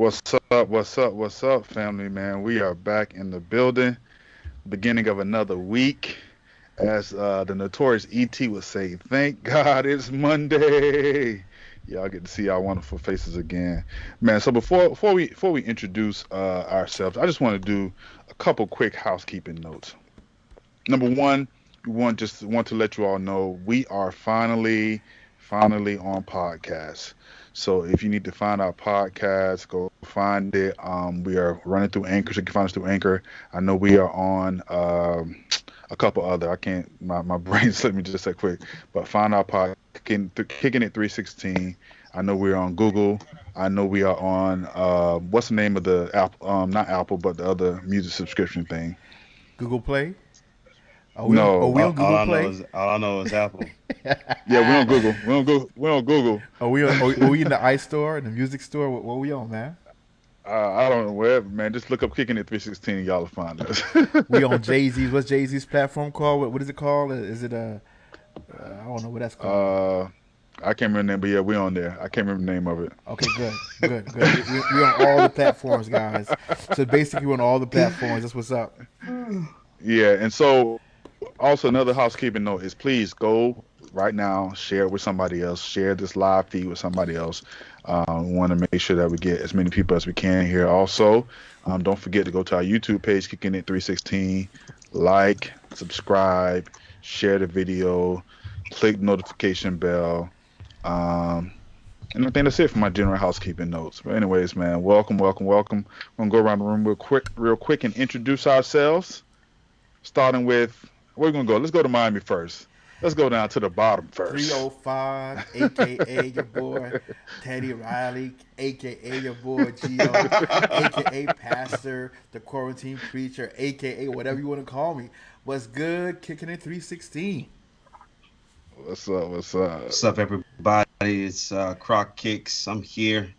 What's up? What's up? What's up, family, man? We are back in the building, beginning of another week. As the notorious ET would say, thank God it's Monday. Y'all get to see our wonderful faces again, man. So before we introduce ourselves, I just want to do a couple quick housekeeping notes. Number one, we want to let you all know we are finally on podcast. So if you need to find our podcast, go find it. We are running through Anchor, so you can find us through Anchor. I know we are on a couple other. I can't. My brain slipped me just that quick. But find our podcast, kicking it 316. I know we're on Google. I know we are on what's the name of the Apple? Not Apple, but the other music subscription thing. Google Play. Are No, we on All Google I know Play? is all I know is Apple. yeah, we're on Google. We're on Google. We're on Google. Are we in the iStore, in the music store? What we on, man? I don't know wherever, man. Just look up Kicking It 316 and y'all will find us. We on Jay Z's. What's Jay Z's platform called? What is it called? Is it I don't know what that's called. uh, I can't remember the name, but yeah, we on there. I can't remember the name of it. Okay, good. We on all the platforms, guys. So basically, we're on all the platforms. That's what's up. Yeah, and so also another housekeeping note is please go right now, share it with somebody else, share this live feed with somebody else. We want to make sure that we get as many people as we can here. Also, don't forget to go to our YouTube page, Kicking It 316, like, subscribe, share the video, click the notification bell. And I think that's it for my general housekeeping notes. But anyways, man, welcome. We're gonna go around the room real quick, and introduce ourselves. Starting with where we gonna go? Let's go to Miami first. Let's go down to the bottom first. 305, aka your boy Teddy Riley, aka your boy Gio, aka Pastor, the quarantine preacher, aka whatever you want to call me. What's good? Kicking it 316. What's up? What's up? What's up, everybody? It's Croc Kicks. I'm here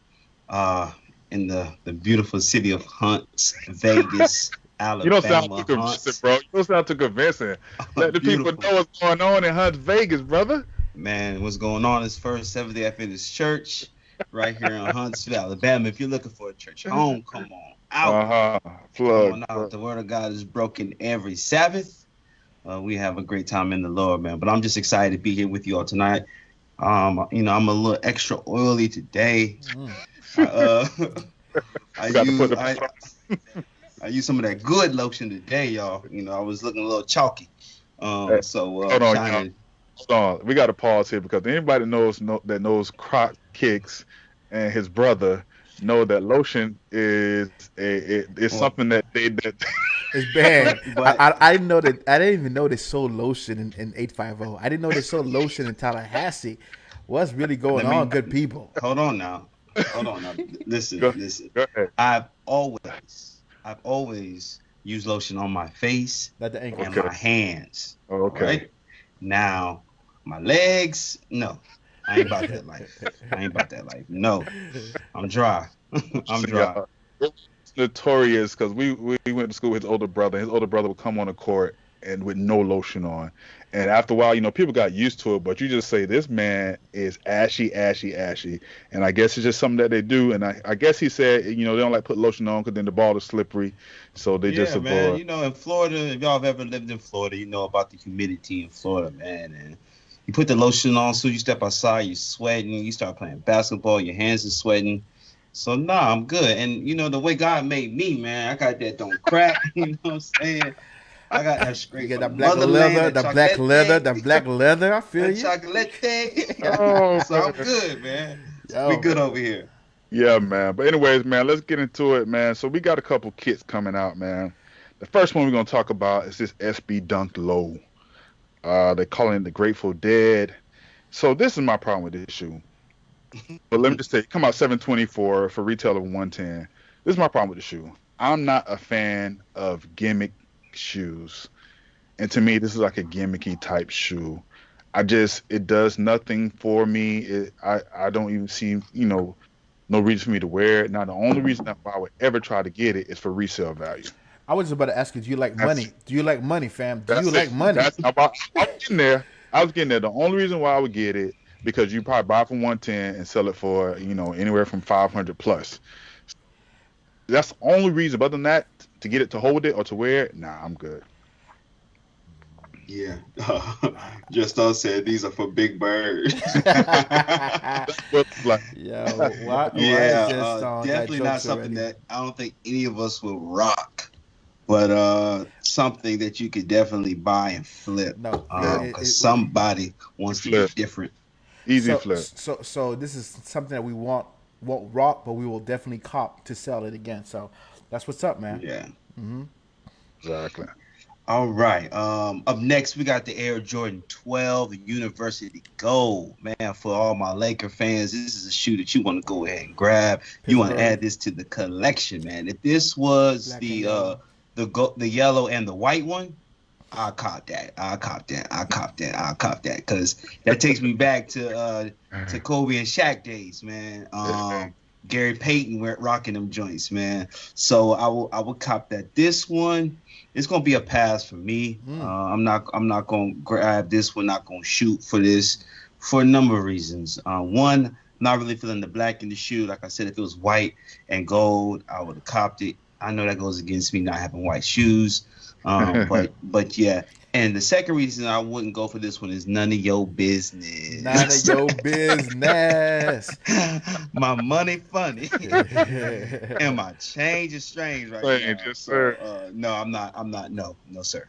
in the beautiful city of Hunts, Vegas, You don't sound Alabama. too convincing, bro. You don't sound too convincing. Let the people Beautiful. know what's going on in Hunts, Vegas, brother. Man, what's going on is First Seventh-day Adventist Church right here in Huntsville, Alabama. If you're looking for a church home, come on out. Come Plug. on out. The word of God is broken every Sabbath. We have a great time in the Lord, man. But I'm just excited to be here with you all tonight. I'm a little extra oily today. I, I, Got to use, put the I, I used some of that good lotion today, y'all. I was looking a little chalky. Hold on, shining. Hold on. We got to pause here because anybody that knows Croc Kicks and his brother know that lotion is something that It's bad. But- I didn't know that. I didn't even know they sold lotion in 850. I didn't know they sold lotion in Tallahassee. What's really going on, good people? Hold on now. Listen. Go ahead. I've always used lotion on my face Not the ankle. and my hands. Oh, okay. Right? Now, my legs, no. I ain't about that life. No. I'm dry. I'm dry. It's notorious because we went to school with his older brother. His older brother would come on the court and with no lotion on. And after a while, people got used to it, but you just say, this man is ashy. And I guess it's just something that they do. And I guess he said, they don't like put lotion on because then the ball is slippery. So they just avoid. Man, in Florida, if y'all have ever lived in Florida, you know about the humidity in Florida, man. And you put the lotion on, so you step outside, you're sweating, you start playing basketball, your hands are sweating. So, I'm good. And, the way God made me, man, I got that don't crack, you know what I'm saying? I got that straight You get from that black motherland, leather, the black leather. I feel you. chocolate. Oh, So I'm good, man. Yo. We good over here. Yeah, man. But anyways, man, let's get into it, man. So we got a couple kits coming out, man. The first one we're going to talk about is this SB Dunk Low. They're calling it the Grateful Dead. So this is my problem with this shoe. But let me just say, come out 724 for retail of 110. This is my problem with the shoe. I'm not a fan of gimmick shoes. And to me, this is like a gimmicky type shoe. It does nothing for me. I don't even see, no reason for me to wear it. Now, the only reason that I would ever try to get it is for resale value. I was just about to ask you, do you like money? Do you like money, fam? Do you like money? I was getting there. The only reason why I would get it, because you probably buy it for 110 and sell it for, anywhere from 500 plus. That's the only reason. But other than that, to get it to hold it or to wear it, nah, I'm good. Yeah. Just us said these are for big birds. That's what it's like. Yo, why is Yeah, this song got definitely not jokes something already? that I don't think any of us will rock, but something that you could definitely buy and flip, No, Yeah, because somebody wants to be flip, different. easy so flip. so this is something that we won't rock, but we will definitely cop to sell it again. So that's what's up, man. Yeah. Exactly. All right. Up next, we got the Air Jordan 12 University Gold. Man, for all my Laker fans, this is a shoe that you want to go ahead and grab. You want to Pittsburgh, add this to the collection, man. If this was black and yellow. the yellow and the white one, I cop that. I cop that. I cop that. I cop that. Because that takes me back to Kobe and Shaq days, man. Gary Payton were rocking them joints, man. So I will cop that. This one, it's gonna be a pass for me. I'm not gonna grab this one. Not gonna shoot for this for a number of reasons. One, not really feeling the black in the shoe. Like I said, if it was white and gold, I would have copped it. I know that goes against me not having white shoes. But yeah. And the second reason I wouldn't go for this one is none of your None of business. your business. My money funny. And my change is strange right Strange, now. yes, So sir. no, I'm not. No, sir.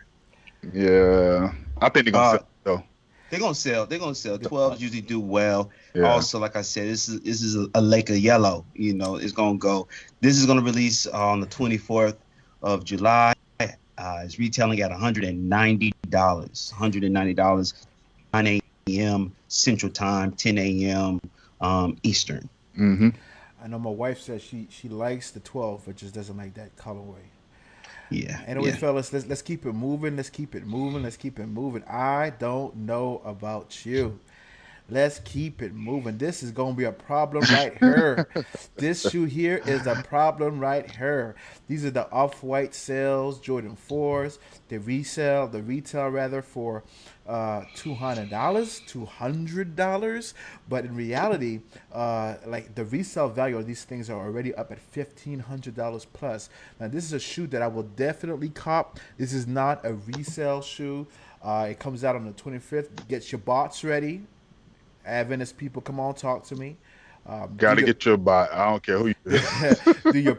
Yeah, I think they're gonna Uh, sell it, though. they're gonna sell. They're gonna sell. 12s usually do well. Yeah. Also, like I said, this is a Laker yellow. It's gonna go. This is gonna release on the 24th of July. It's retailing at $190. $190, 9 a.m. Central Time, 10 a.m. Eastern. Mm-hmm. I know my wife says she likes the 12, but just doesn't like that colorway. Yeah, Anyway, yeah. fellas, let's keep it moving. Let's keep it moving. Let's keep it moving. I don't know about you. Let's keep it moving. This is gonna be a problem right here. This shoe here is a problem right here. These are the off-white sales, Jordan 4s. The retail rather for $200, $200. But in reality, like the resale value of these things are already up at $1,500 plus. Now this is a shoe that I will definitely cop. This is not a resale shoe. It comes out on the 25th. Get your bots ready. Adventist people, come on, talk to me. Do Gotta your get your buy. I don't care who you. do your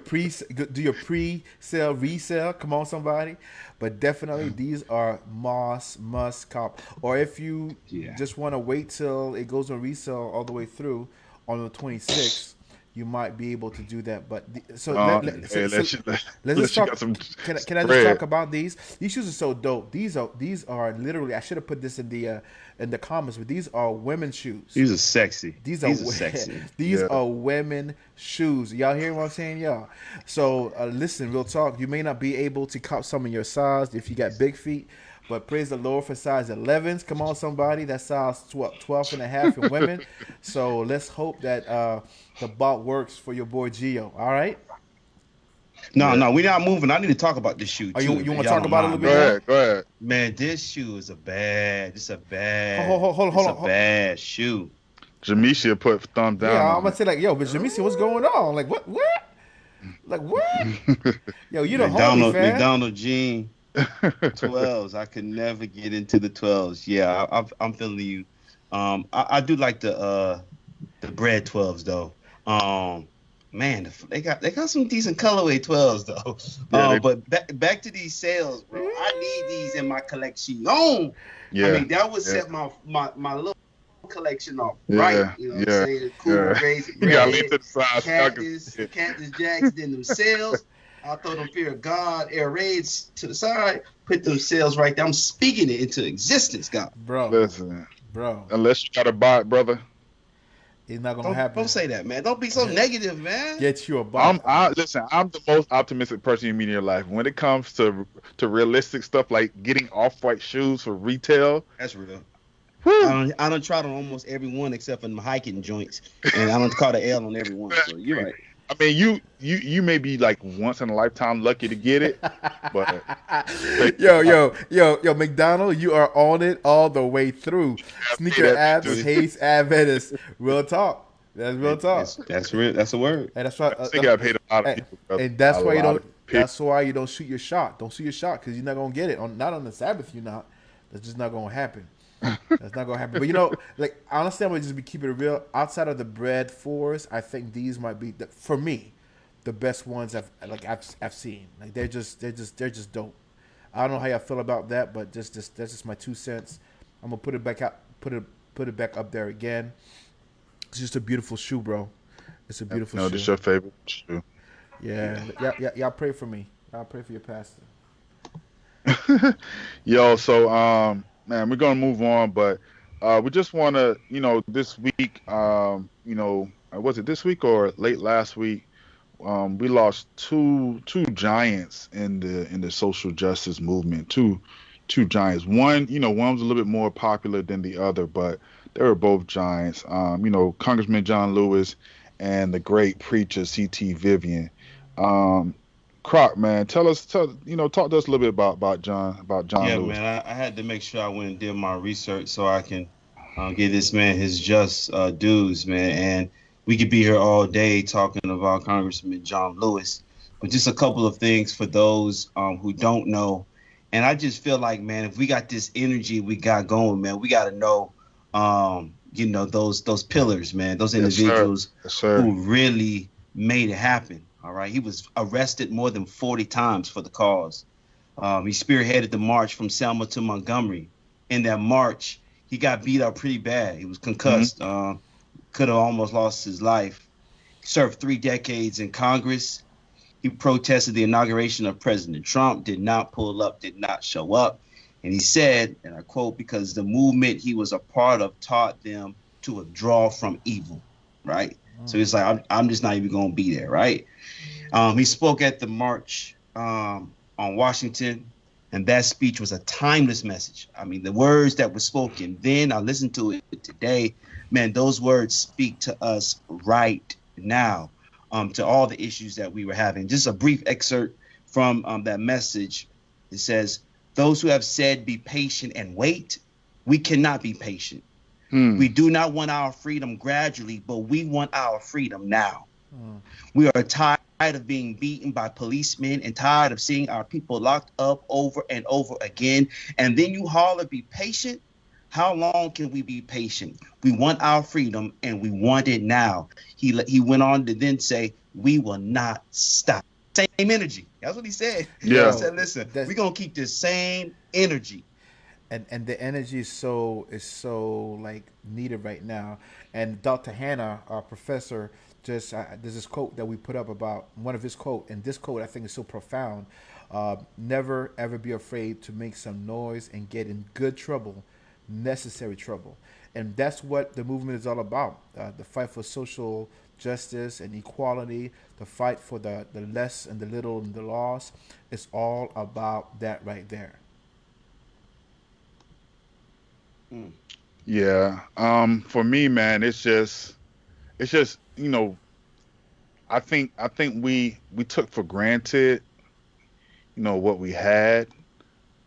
pre-sale resale. Come on, somebody. But definitely, these are must cop. Or if you Yeah. just want to wait till it goes on resale all the way through on the 26th, you might be able to do that. But Hey, let's just unless you got talk. some Can I just talk spread. about these? These shoes are so dope. These are literally. I should have put this in the comments, but these are women's shoes. These are sexy. These are These are sexy. these Yeah. are women shoes. Y'all hear what I'm saying, y'all? So listen, real talk. You may not be able to cop some in your size if you got big feet, but praise the Lord for size 11s. Come on, somebody. That size 12 and a half in women. So let's hope that the bot works for your boy Gio. All right. No, Yeah. no, we're not moving. I need to talk about this shoe Are too. you If want to y'all talk don't about it a little mind, Go bit man. more? ahead. Go ahead. Man, this shoe is a bad. It's a bad. Hold It's a on. bad shoe. Jamisha put thumb Yeah, down I'm on gonna say like, yo, but Jamisi, what's going on? Like, what? Like, what? it. Yo, you the homie, fam. McDonald Jean 12s. I could never get into the 12s. Yeah, I'm feeling you. I do like the bread 12s though. Man, they got some decent colorway 12s though. Yeah, they, But back to these sales, bro. I need these in my collection. I yeah, mean, that would yeah, set my little collection off right. yeah, You know what I'm yeah, saying? Cool yeah. Rays, You gotta lean red, to the side so y'all can see it. Cactus Jacks, then them sales. I throw them Fear of God Air Raids to the side, put them sales right there. I'm speaking it into existence, God. Bro, Listen, bro, unless you got a bot, brother. it's not gonna Don't happen. say that, man. Don't be so negative, man. Get you a bot. Listen. I'm the most optimistic person you meet in your life when it comes to realistic stuff like getting off-white shoes for retail. That's real. Whew. I don't try on almost every one except for my hiking joints, and I don't call the L on every one. So you're right. I mean, you may be like once in a lifetime lucky to get it, but Yo, McDonald, you are on it all the way through. me Sneaker that abs, too. hates Adventist. Real talk. That's real talk. That's real. That's a word. And that's why. They got paid a lot of And people, brother. and that's A why you lot don't. of people. That's why you don't shoot your shot. Don't shoot your shot because you're not gonna get it. Not on the Sabbath. You're not. That's just not gonna happen. That's not gonna happen. But like honestly, I'm gonna just be keeping it real. Outside of the bread fours, I think these might be for me the best ones I've seen. Like they're just dope. I don't know how y'all feel about that, but that's just my 2 cents. I'm gonna put it back out. Put it back up there again. It's just a beautiful shoe, bro. It's a beautiful shoe. This is your favorite shoe. Yeah. Y'all pray for me. Y'all pray for your pastor. Yo, so man, we're gonna move on, but we just wanna, this week, was it this week or late last week? We lost two giants in the social justice movement. Two giants. One was a little bit more popular than the other, but they were both giants. Congressman John Lewis and the great preacher C.T. Vivian. Croc, man, talk to us a little bit about John Yeah, Lewis. man. I had to make sure I went and did my research so I can give this man his just dues, man. And we could be here all day talking about Congressman John Lewis, but just a couple of things for those who don't know. And I just feel like, man, if we got this energy we got going, man, we got to know, those pillars, man, those individuals Yes, sir. who really made it happen. All right. He was arrested more than 40 times for the cause. He spearheaded the march from Selma to Montgomery. In that march, he got beat up pretty bad. He was concussed. Mm-hmm. Could have almost lost his life. Served 3 decades in Congress. He protested the inauguration of President Trump, did not pull up, did not show up. And he said, and I quote, because the movement he was a part of taught them to withdraw from evil, right? So it's like, I'm just not even going to be there, right? He spoke at the march on Washington, and that speech was a timeless message. I mean, the words that were spoken then, I listened to it today, man, those words speak to us right now, to all the issues that we were having. Just a brief excerpt from that message. It says, those who have said be patient and wait, we cannot be patient. We do not want our freedom gradually, but we want our freedom now. We are tired of being beaten by policemen and tired of seeing our people locked up over and over again. And then you holler, be patient. How long can we be patient? We want our freedom and we want it now. He went on to then say, we will not stop. Same energy. That's what he said. Yeah. He said, listen, we're going to keep this same energy. And the energy is so like needed right now. And Dr. Hannah, our professor, just there's this quote that we put up about one of his quote, and this quote I think is so profound. Never ever be afraid to make some noise and get in good trouble, necessary trouble. And that's what the movement is all about. The fight for social justice and equality, the fight for the less and the little and the lost. It's all about that right there. Yeah. For me, man, it's just I think we took for granted, what we had.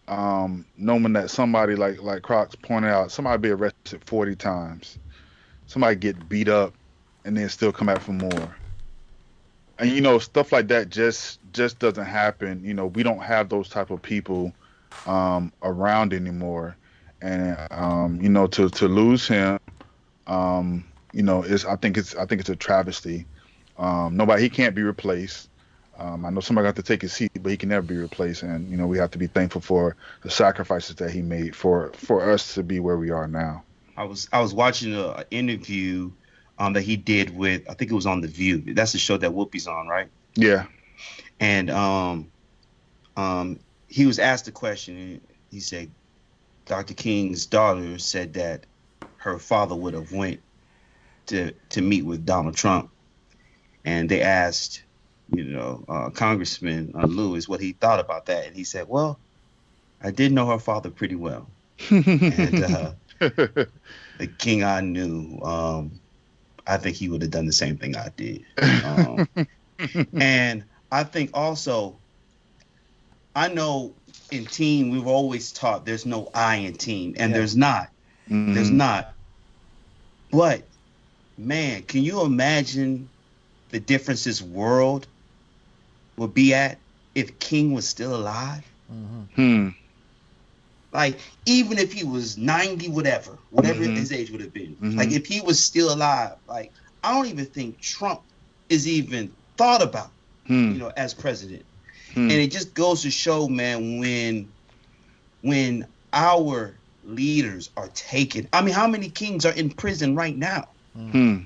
Knowing that somebody like Crocs pointed out, somebody be arrested 40 times, somebody get beat up, and then still come back for more. And stuff like that just doesn't happen. We don't have those type of people around anymore. And to lose him, I think it's a travesty. He can't be replaced. I know somebody got to take his seat, but he can never be replaced. And we have to be thankful for the sacrifices that he made for us to be where we are now. I was watching an interview that he did with, I think it was on The View. That's the show that Whoopi's on, right? Yeah. And he was asked a question. And he said, Dr. King's daughter said that her father would have went to meet with Donald Trump. And they asked, Congressman Lewis what he thought about that. And he said, well, I did know her father pretty well. And the king I knew, I think he would have done the same thing I did. And I think also, I know in team, we've always taught there's no I in team, and there's not. Mm-hmm. There's not. But man, can you imagine the difference this world would be at if King was still alive? Mm-hmm. Hmm. Like, even if he was 90, whatever Mm-hmm. his age would have been, like, Mm-hmm. if he was still alive, like, I don't even think Trump is even thought about, Hmm. as president. Hmm. And it just goes to show, man, when our leaders are taken. I mean, how many kings are in prison right now, Mm-hmm. Hmm.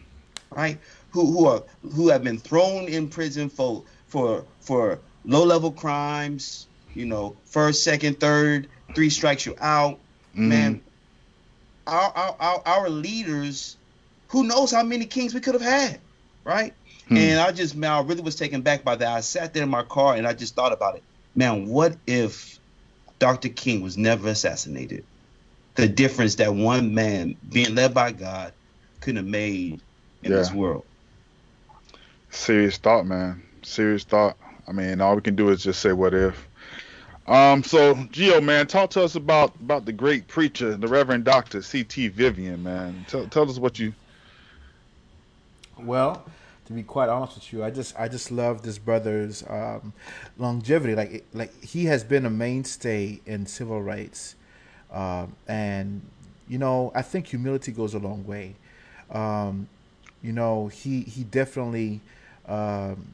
right? Who have been thrown in prison for low level crimes, first, second, third, three strikes you're out. Hmm. Man, our leaders, who knows how many kings we could have had, right? Hmm. And man, I really was taken back by that. I sat there in my car and I just thought about it. Man, what if Dr. King was never assassinated? The difference that one man being led by God could have made in this Yeah. world. Serious thought, man. Serious thought. I mean, all we can do is just say what if. So Gio, man, talk to us about the great preacher, the Reverend Doctor C.T. Vivian, man. Tell us what you. Well, to be quite honest with you, I just love this brother's longevity. Like he has been a mainstay in civil rights, and I think humility goes a long way. Um, he definitely, um,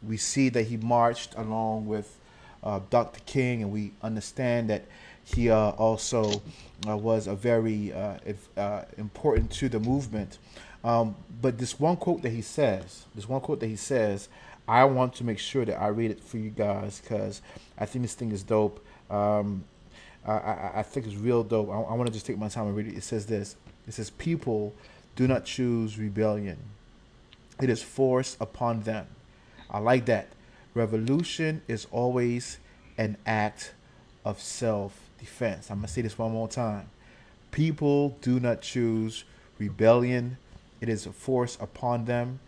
we see that he marched along with Dr. King, and we understand that he also was a very important to the movement. But this one quote that he says, I want to make sure that I read it for you guys because I think this thing is dope. I think it's real dope. I want to just take my time and read it. It says this. It says, "People do not choose rebellion; it is forced upon them." I like that. Revolution is always an act of self-defense. I'm gonna say this one more time. People do not choose rebellion; it is a force upon them.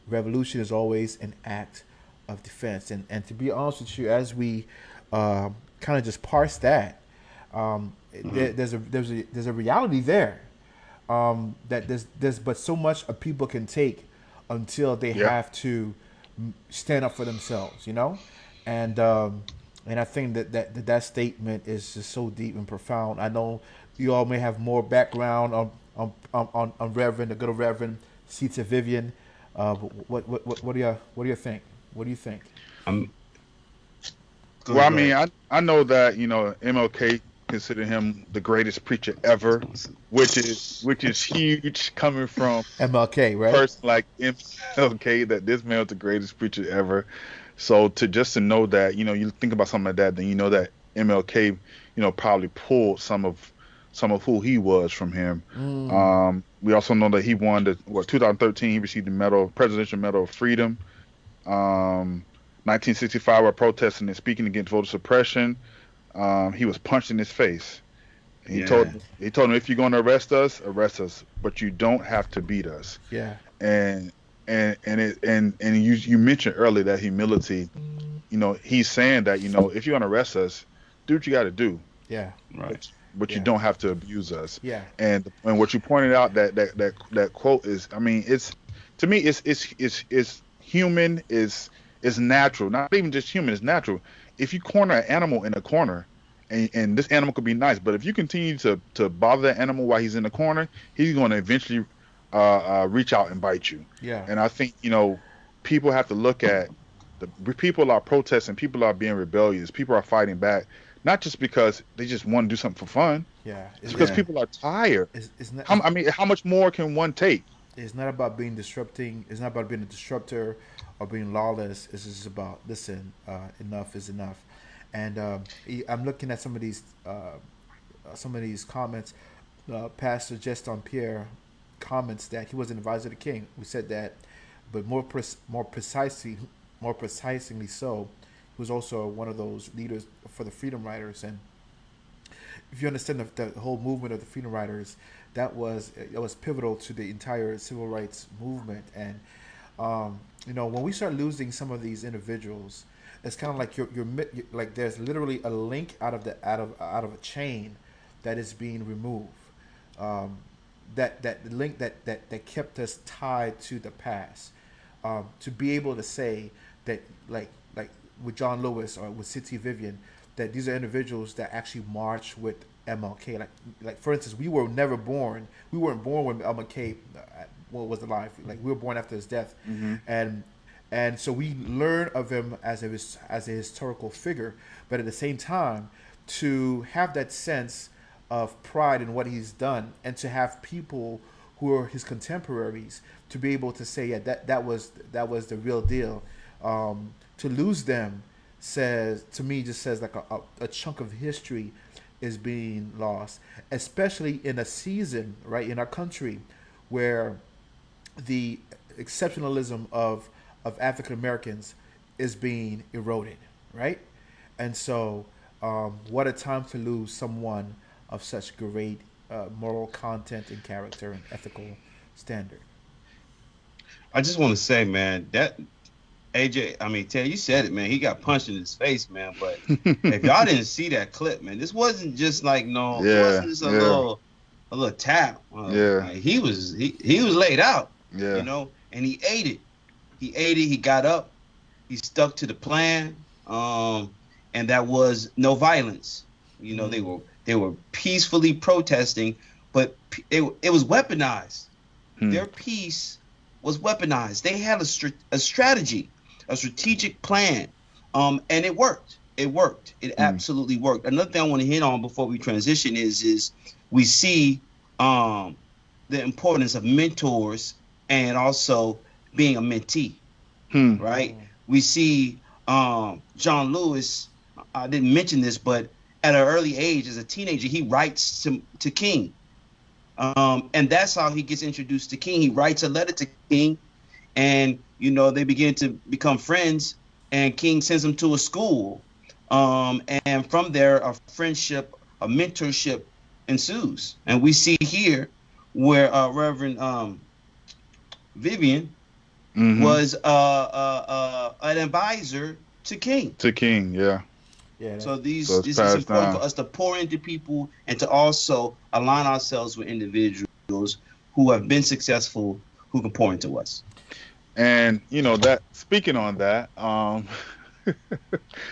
Revolution is always an act of defense. And to be honest with you, as we kind of just parse that, Mhm. there's a reality there, that there's but so much a people can take until they Yeah. have to stand up for themselves, and and I think that statement is just so deep and profound. I know you all may have more background on Reverend, the good old Reverend Sita Vivian. What do you think? What do you think? I'm Go Well, ahead, I go mean, ahead. I know that MLK considered him the greatest preacher ever, which is huge coming from MLK, a right? person like MLK that this man was the greatest preacher ever. So to know that, you think about something like that, then you know that MLK, probably pulled some of who he was from him. Mm, We also know that he won 2013 he received the Presidential Medal of Freedom. 1965, while protesting and speaking against voter suppression, he was punched in his face. And he told Yeah. he told him, if you're going to arrest us, but you don't have to beat us. yeah, And and you mentioned earlier that humility. He's saying that if you're going to arrest us, do what you got to do, yeah, Right. but you yeah, don't have to abuse us. yeah, And what you pointed out, that quote is, I mean, it's, to me, it's human, is natural. Not even just human, it's natural. If you corner an animal in a corner, and this animal could be nice, but if you continue to bother that animal while he's in the corner, he's going to eventually reach out and bite you. yeah, And I think people have to look at the people are protesting, people are being rebellious, people are fighting back, not just because they just want to do something for fun. yeah. It's because Yeah. people are tired. It's not. I mean, how much more can one take? It's not about being disrupting. It's not about being a disruptor or being lawless. It's just about, listen. Enough is enough. And I'm looking at some of these comments. Pastor Justin Pierre comments that he was an advisor to the king. We said that, but more precisely so, he was also one of those leaders for the Freedom Riders. And if you understand the whole movement of the Freedom Riders, that was pivotal to the entire civil rights movement. And when we start losing some of these individuals, it's kind of like you're like there's literally a link out of a chain that is being removed. Um, that link that kept us tied to the past. To be able to say that, like with John Lewis or with City Vivian, that these are individuals that actually march with MLK. Like for instance, we were never born. We weren't born when MLK was alive. Like we were born after his death, Mm-hmm. and so we learn of him as a historical figure. But at the same time, to have that sense of pride in what he's done, and to have people who are his contemporaries to be able to say, yeah, that was the real deal. To lose them says, to me, just says like a chunk of history is being lost, especially in a season, right, in our country where the exceptionalism of African Americans is being eroded, right? And so, what a time to lose someone of such great moral content and character and ethical standard. I just want to say, man, that AJ, I mean, Ted, you said it, man. He got punched in his face, man. But if y'all didn't see that clip, man, this wasn't just like no, it Yeah, wasn't just yeah, a little tap. yeah, Like, he was laid out, yeah. and he ate it. He ate it. He got up. He stuck to the plan, and that was no violence. They were peacefully protesting, but it was weaponized. Hmm. Their peace was weaponized. They had a strategy, a strategic plan, and it worked. It worked. It absolutely worked. Another thing I want to hit on before we transition is we see the importance of mentors and also being a mentee, right? We see John Lewis. I didn't mention this, but at an early age, as a teenager, he writes to King. And that's how he gets introduced to King. He writes a letter to King, and they begin to become friends. And King sends him to a school, and from there, a friendship, a mentorship ensues. And we see here where Reverend Vivian was an advisor to King. To King, yeah. Yeah. So this it's is passed important down. for us to pour into people and to also align ourselves with individuals who have been successful, who can pour into us. And that speaking on that,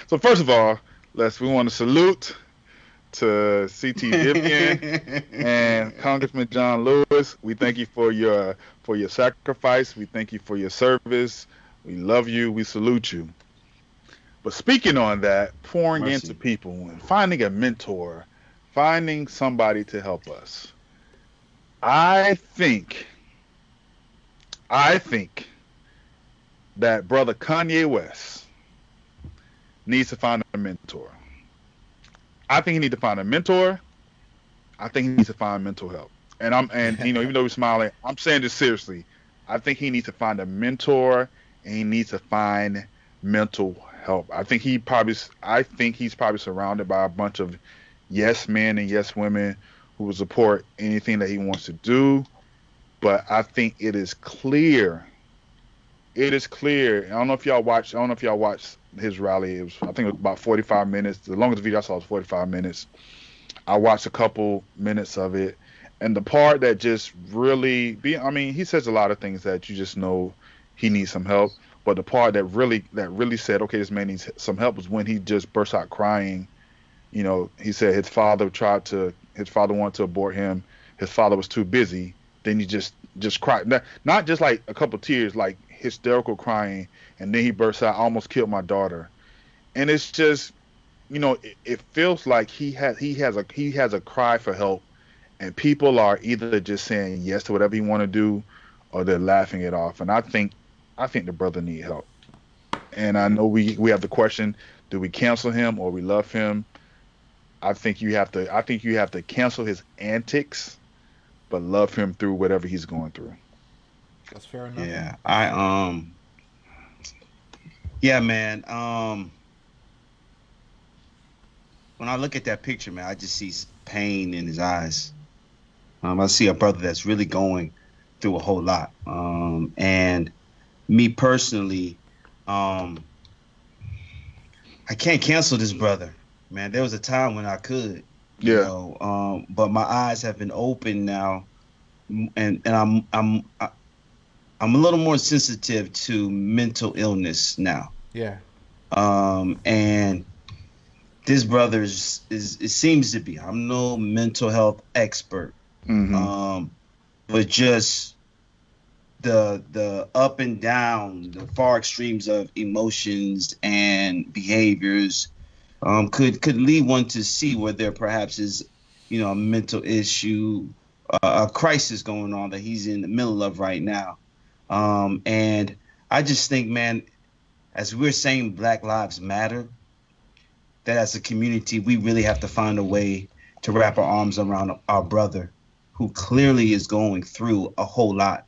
so first of all, we want to salute to CT Vivian and Congressman John Lewis. We thank you for your sacrifice. We thank you for your service. We love you. We salute you. But speaking on that, pouring into people and finding a mentor, finding somebody to help us. I think that brother Kanye West needs to find a mentor. I think he needs to find a mentor. I think he needs to find mental help. And even though we're smiling, I'm saying this seriously. I think he needs to find a mentor, and he needs to find mental help. I think he's probably surrounded by a bunch of yes men and yes women who will support anything that he wants to do. But I think it is clear. It is clear. I don't know if y'all watched his rally. I think it was about 45 minutes. The longest video I saw was 45 minutes. I watched a couple minutes of it, and the part that just really he says a lot of things that you just know he needs some help. But the part that really said, okay, this man needs some help, was when he just burst out crying. He said his father wanted to abort him. His father was too busy. Then he just cried. Not just like a couple tears, like hysterical crying. And then he burst out, "I almost killed my daughter." And it's just, it feels like he has a cry for help, and people are either just saying yes to whatever he want to do, or they're laughing it off. And I think the brother need help. And I know we have the question: do we cancel him or we love him? I think you have to cancel his antics, but love him through whatever he's going through. That's fair enough. Yeah, man. When I look at that picture, man, I just see pain in his eyes. I see a brother that's really going through a whole lot. And me personally, I can't cancel this brother, man. There was a time when I could, but my eyes have been opened now I'm a little more sensitive to mental illness now. Yeah. And this brother is it seems to be. I'm no mental health expert. Hmm. Um, but just the up and down, the far extremes of emotions and behaviors could lead one to see where there perhaps is, a mental issue, a crisis going on that he's in the middle of right now. And I just think, man, as we're saying Black Lives Matter, that as a community, we really have to find a way to wrap our arms around our brother who clearly is going through a whole lot.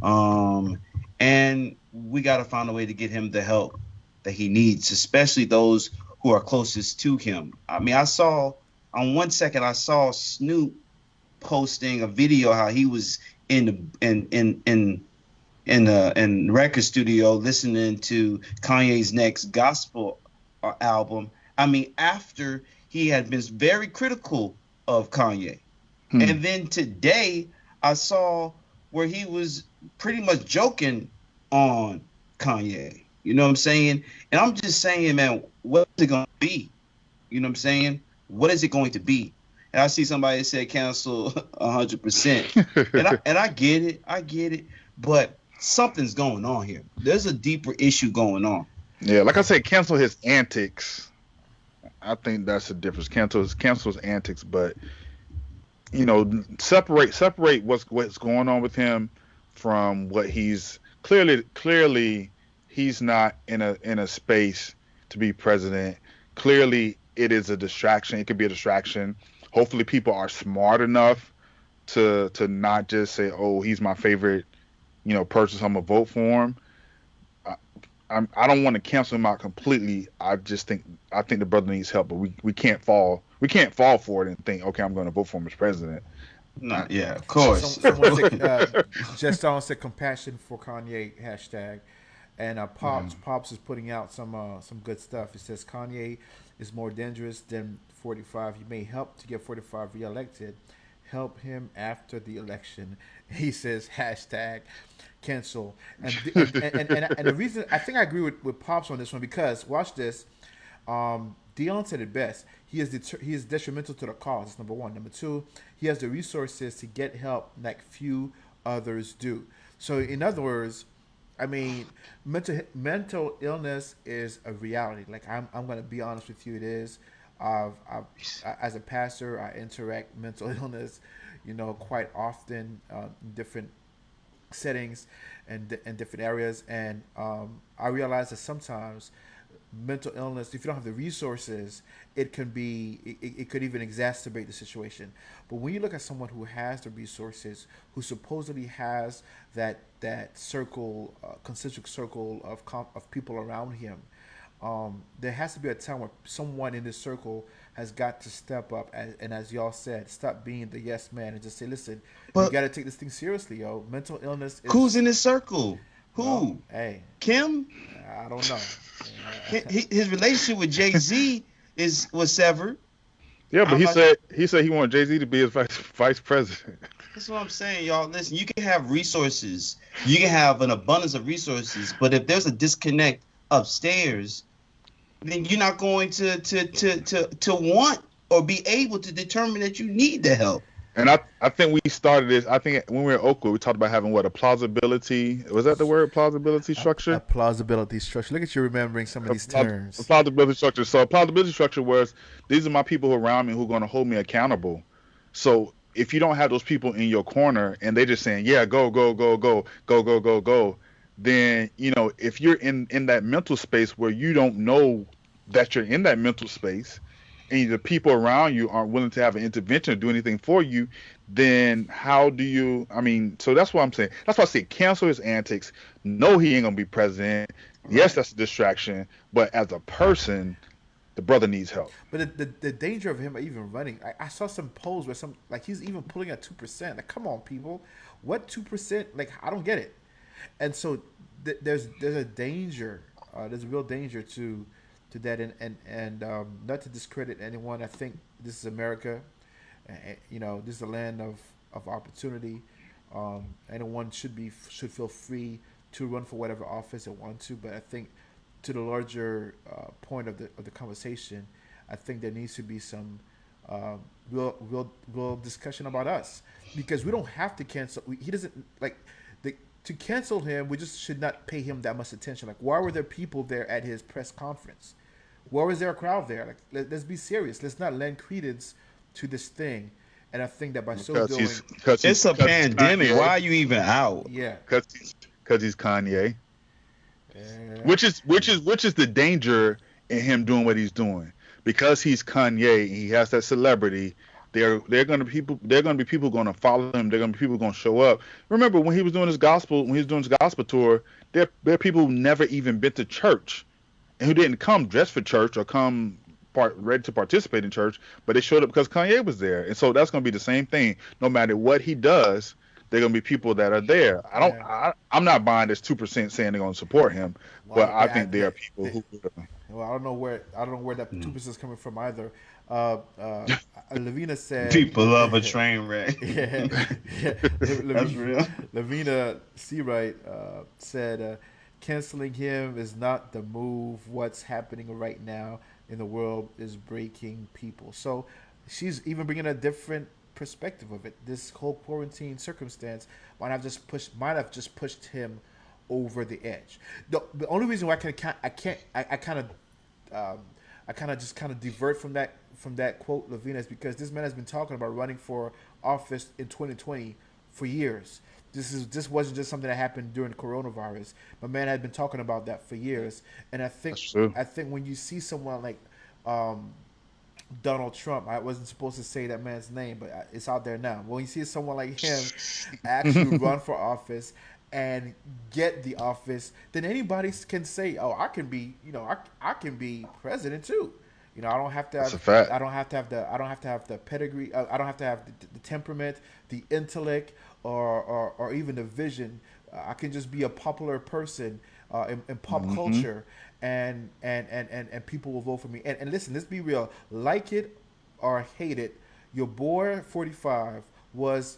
Um, and we got to find a way to get him the help that he needs, especially those who are closest to him. I mean, on one second, I saw Snoop posting a video how he was in the in record studio listening to Kanye's next gospel album. I mean, after he had been very critical of Kanye, Hmm. and then today I saw where he was pretty much joking on Kanye. You know what I'm saying? And I'm just saying, man, what is it going to be? You know what I'm saying? What is it going to be? And I see somebody that said cancel 100%. And I get it. I get it. But something's going on here. There's a deeper issue going on. Yeah, like I said, cancel his antics. I think that's the difference. Cancel his antics, but separate what's going on with him from what he's clearly he's not in a space to be president. Clearly it is a distraction. It could be a distraction. Hopefully people are smart enough to not just say, "Oh, he's my favorite, person, so I'm gonna vote for him." I, I don't want to cancel him out completely. I think the brother needs help, but we can't fall for it and think, okay, I'm going to vote for him as president. I, No, yeah, of course. Someone said, just on said compassion for Kanye hashtag, and yeah. Pops is putting out some good stuff. It says Kanye is more dangerous than 45. You may help to get 45 reelected. Help him after the election. He says hashtag cancel. And the reason I think I agree with Pops on this one because watch this. Dion said it best. He is detrimental to the cause. That's number one. Number two, he has the resources to get help like few others do. So in other words, I mean, mental illness is a reality. Like I'm gonna be honest with you, it is. As a pastor, I interact mental illness, quite often in different settings and different areas. And I realize that sometimes mental illness, if you don't have the resources, it could even exacerbate the situation. But when you look at someone who has the resources, who supposedly has that circle, concentric circle of people around him, there has to be a time where someone in this circle has got to step up and as y'all said, stop being the yes man and just say, listen, you But got to take this thing seriously, yo. Mental illness who's is, in his circle? well, Who? hey, Kim? I don't know. His relationship with Jay-Z is was severed. Yeah, but I'm he not. said he said he wanted Jay-Z to be his vice president. That's what I'm saying, y'all. Listen, you can have resources, you can have an abundance of resources, but if there's a disconnect upstairs, then you're not going to want or be able to determine that you need the help. And I think we started this. I think when we were in Oakwood, we talked about having what, a plausibility. Was that the word, plausibility A structure? plausibility structure. Look at you remembering some of A, these a terms. plausibility structure. So a plausibility structure was, these are my people who are around me who are going to hold me accountable. So if you don't have those people in your corner and they're just saying, yeah, go, go, go, go, go, go, go, go, then if you're in that mental space where you don't know that you're in that mental space, and the people around you aren't willing to have an intervention or do anything for you, then how do you? I mean, so that's what I'm saying. That's why I say cancel his antics. No, he ain't gonna be president. Yes, Right. that's a distraction, but as a person, the brother needs help. But the danger of him even running, I saw some polls where some like he's even pulling at 2%. Like, come on, people, what 2%? Like, I don't get it. And so there's a danger. There's a real danger to that, and not to discredit anyone. I think this is America. This is a land of opportunity. Anyone should feel free to run for whatever office they want to. But I think to the larger point of the conversation, I think there needs to be some real discussion about us, because we don't have to cancel. He doesn't like to cancel him. We just should not pay him that much attention. Like, why were there people there at his press conference? Why was there a crowd there? Like, let's be serious. Let's not lend credence to this thing. And I think that by so doing, it's a pandemic. Why are you even out? Yeah, because he's Kanye. Yeah. Which is the danger in him doing what he's doing, because he's Kanye and he has that celebrity. They're going to be people going to follow him. They're going to be people going to show up. Remember when he was doing his gospel tour, there are people who never even been to church and who didn't come dressed for church or come ready to participate in church, but they showed up because Kanye was there. And so that's going to be the same thing. No matter what he does, there are going to be people that are there. I'm not buying this 2% saying they're going to support him, but I think there are people who. Well, I don't know where that 2% is coming from either. Lavina said people love a train wreck. Yeah. That's real. Lavina Seawright said canceling him is not the move. What's happening right now in the world is breaking people. So she's even bringing a different perspective of it. This whole quarantine circumstance might have just pushed him over the edge. The only reason why I kind of just divert from that quote, Lavina, is because this man has been talking about running for office in 2020 for years. This wasn't just something that happened during the coronavirus. My man had been talking about that for years, and I think when you see someone like Donald Trump, I wasn't supposed to say that man's name, but it's out there now. When you see someone like him actually run for office and get the office, then anybody can say, "Oh, I can be president too." I don't have to have. That's a fact. I don't have to have the pedigree. I don't have to have the temperament, the intellect, or even the vision. I can just be a popular person in pop culture, and people will vote for me. And listen, let's be real. Like it or hate it, your boy 45 was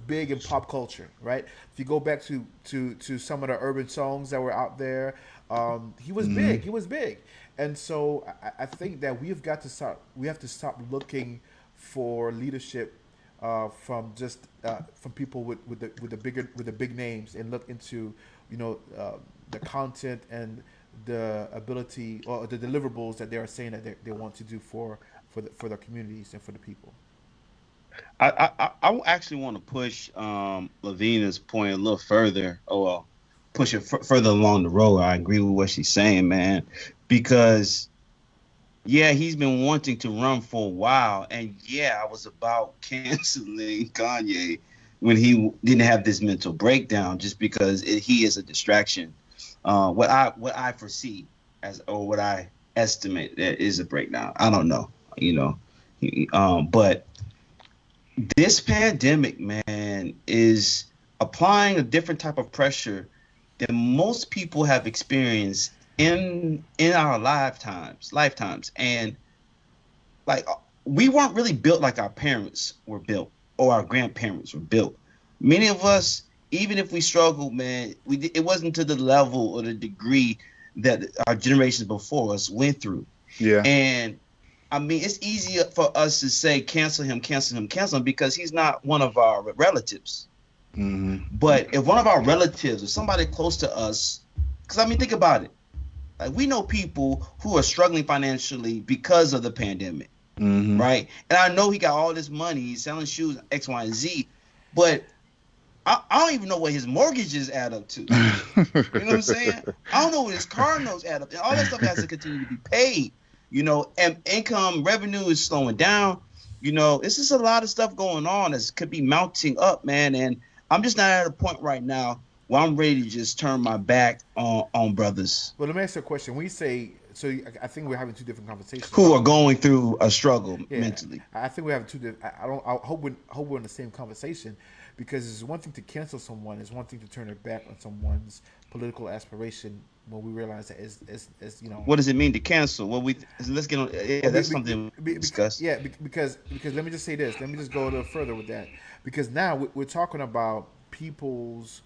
big in pop culture, right? If you go back to some of the urban songs that were out there, he was big. He was big. And so I think that we have to stop looking for leadership from people with the big names, and look into the content and the ability or the deliverables that they are saying that they want to do for the communities and for the people. I actually want to push Lavina's point a little further. Push it further along the road. I agree with what she's saying, man, because he's been wanting to run for a while, and I was about canceling Kanye when he didn't have this mental breakdown, just because he is a distraction. What I foresee or what I estimate that is a breakdown. I don't know, but this pandemic, man, is applying a different type of pressure than most people have experienced in our lifetimes. And like, we weren't really built like our parents were built or our grandparents were built. Many of us, even if we struggled, man, it wasn't to the level or the degree that our generations before us went through. Yeah. And I mean, it's easier for us to say cancel him, because he's not one of our relatives. Mm-hmm. But if one of our relatives or somebody close to us, because I mean, think about it. Like, we know people who are struggling financially because of the pandemic, right? And I know he got all this money, he's selling shoes, X, Y, and Z, but I don't even know what his mortgages add up to. You know what I'm saying? I don't know what his car notes add up to. All that stuff has to continue to be paid. And income revenue is slowing down. It's just a lot of stuff going on that could be mounting up, man. And I'm just not at a point right now where I'm ready to just turn my back on brothers. Well, let me ask you a question. When you say, I think we're having two different conversations. Who are going through a struggle mentally. I think we're having two different. I hope we're in the same conversation, because it's one thing to cancel someone, it's one thing to turn their back on someone's political aspiration when we realize that is What does it mean to cancel? Well, let's get on. Yeah, well, that's something we discuss. yeah, because let me just say this. Let me just go a little further with that. Because now we're talking about people's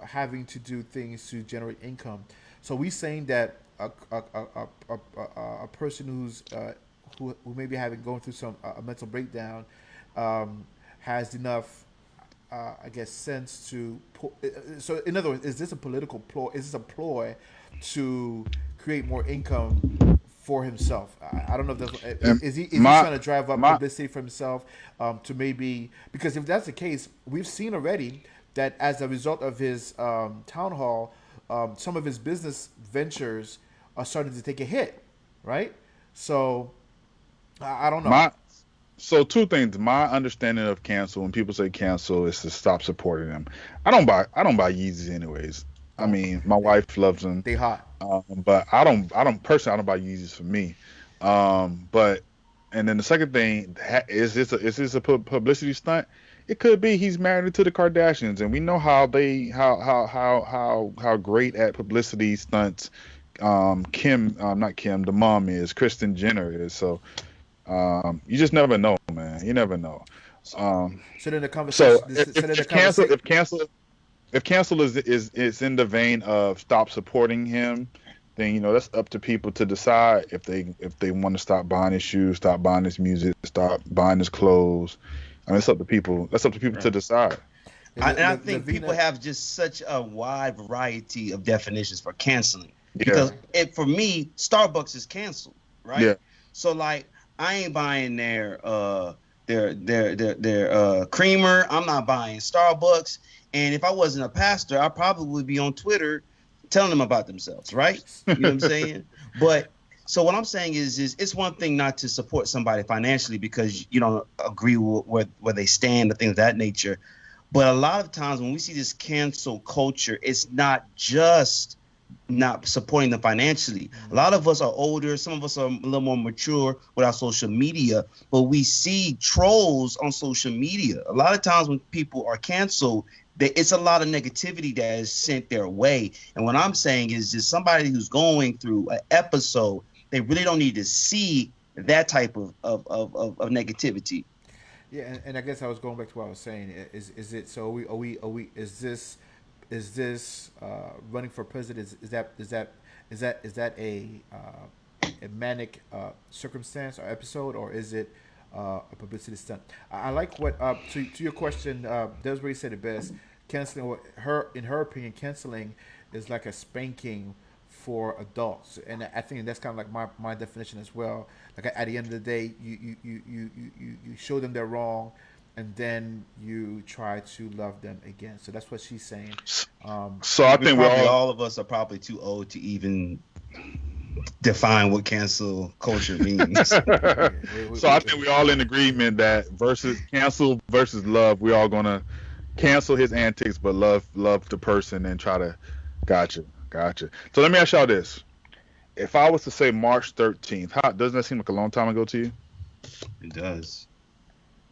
having to do things to generate income. So we saying that a person who may be having going through some a mental breakdown has enough I guess sense to so in other words, is this a political ploy? Is this a ploy to create more income for himself? I don't know if that's And is he my trying to drive up my publicity for himself to maybe because if that's the case, we've seen already that as a result of his town hall, some of his business ventures are starting to take a hit, right? So I don't know. my So two things. My understanding of cancel, when people say cancel, is to stop supporting them. I don't buy Yeezys anyways. I Oh, mean, my they wife loves them, they hot. but I don't buy Yeezys for me. But and then the second thing is this a publicity stunt? It could be. He's married to the Kardashians, and we know how great at publicity stunts Kim, not Kim, the mom is, Kristen Jenner is. So you just never know, man. You never know. Um, So then the so conversation. if, So then if, the if cancel conversation. if cancel if cancel is in the vein of stop supporting him, then that's up to people to decide if they want to stop buying his shoes, stop buying his music, stop buying his clothes. I mean, it's up to people. That's up to people to Right. decide. And I think people Lavina. have just such a wide variety of definitions for canceling. Yeah, Because for me, Starbucks is canceled, right? yeah. So like, I ain't buying their creamer. I'm not buying Starbucks. And if I wasn't a pastor, I probably would be on Twitter telling them about themselves, right? You know what I'm saying? But so what I'm saying is it's one thing not to support somebody financially because you don't agree with where they stand or things of that nature. But a lot of times when we see this cancel culture, it's not just not supporting them financially. A lot of us are older. Some of us are a little more mature with our social media, but we see trolls on social media. A lot of times when people are canceled, it's a lot of negativity that is sent their way. And what I'm saying is just somebody who's going through an episode, they really don't need to see that type of negativity. Yeah, and I guess I was going back to what I was saying. Is it so? Are we? Is this running for president? Is that a manic circumstance or episode, or is it a publicity stunt? I like what to your question. Desiree said it best. Canceling her, in her opinion, canceling is like a spanking for adults, and I think that's kind of like my definition as well. Like at the end of the day, you show them they're wrong, and then you try to love them again. So that's what she's saying. Um, So I We think we're probably all all of us are probably too old to even define what cancel culture means. yeah, so I think we're all in agreement that versus cancel versus love, we're all gonna cancel his antics, but love the person and try to. Gotcha. So let me ask y'all this: if I was to say March 13th, how doesn't that seem like a long time ago to you? It does.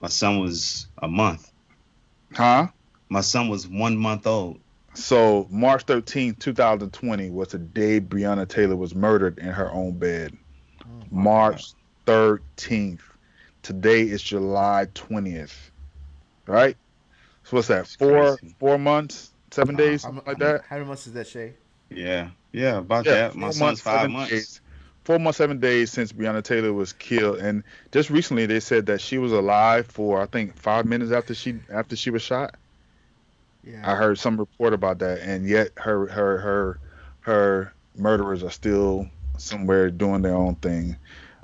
My son was a month. Huh? My son was 1 month old. So March 13th, 2020 was the day Breonna Taylor was murdered in her own bed. mm, My God. March 13th. Today is July 20th. Right? So what's that? It's Four crazy. 4 months, 7 days, something like that. how many months is that, Shay? Yeah. Yeah, about Yeah, that. My four son's months, five 7 days. months. 4 months, 7 days since Breonna Taylor was killed, and just recently they said that she was alive for I think 5 minutes after she was shot. Yeah, I heard some report about that, and yet her murderers are still somewhere doing their own thing.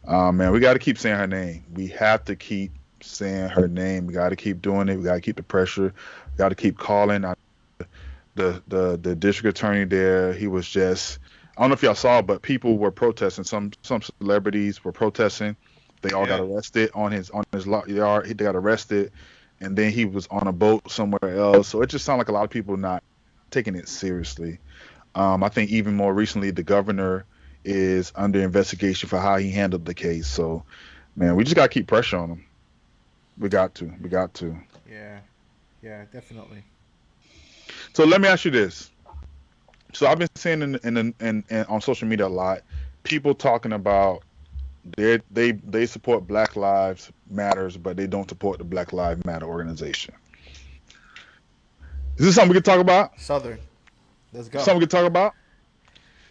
Man, we got to keep saying her name. We have to keep saying her name. We got to keep doing it. We got to keep the pressure. We got to keep calling. The district attorney there, he was just. I don't know if y'all saw, but people were protesting. Some celebrities were protesting. They all got Yeah. arrested on his yard. They got arrested, and then he was on a boat somewhere else. So it just sounded like a lot of people not taking it seriously. I think even more recently, the governor is under investigation for how he handled the case. So, man, we just got to keep pressure on him. We got to. We got to. Yeah. Yeah. Definitely. So let me ask you this. So I've been seeing in on social media a lot people talking about they support Black Lives Matters, but they don't support the Black Lives Matter organization. Is this something we could talk about? Southern. Let's go. Something we could talk about?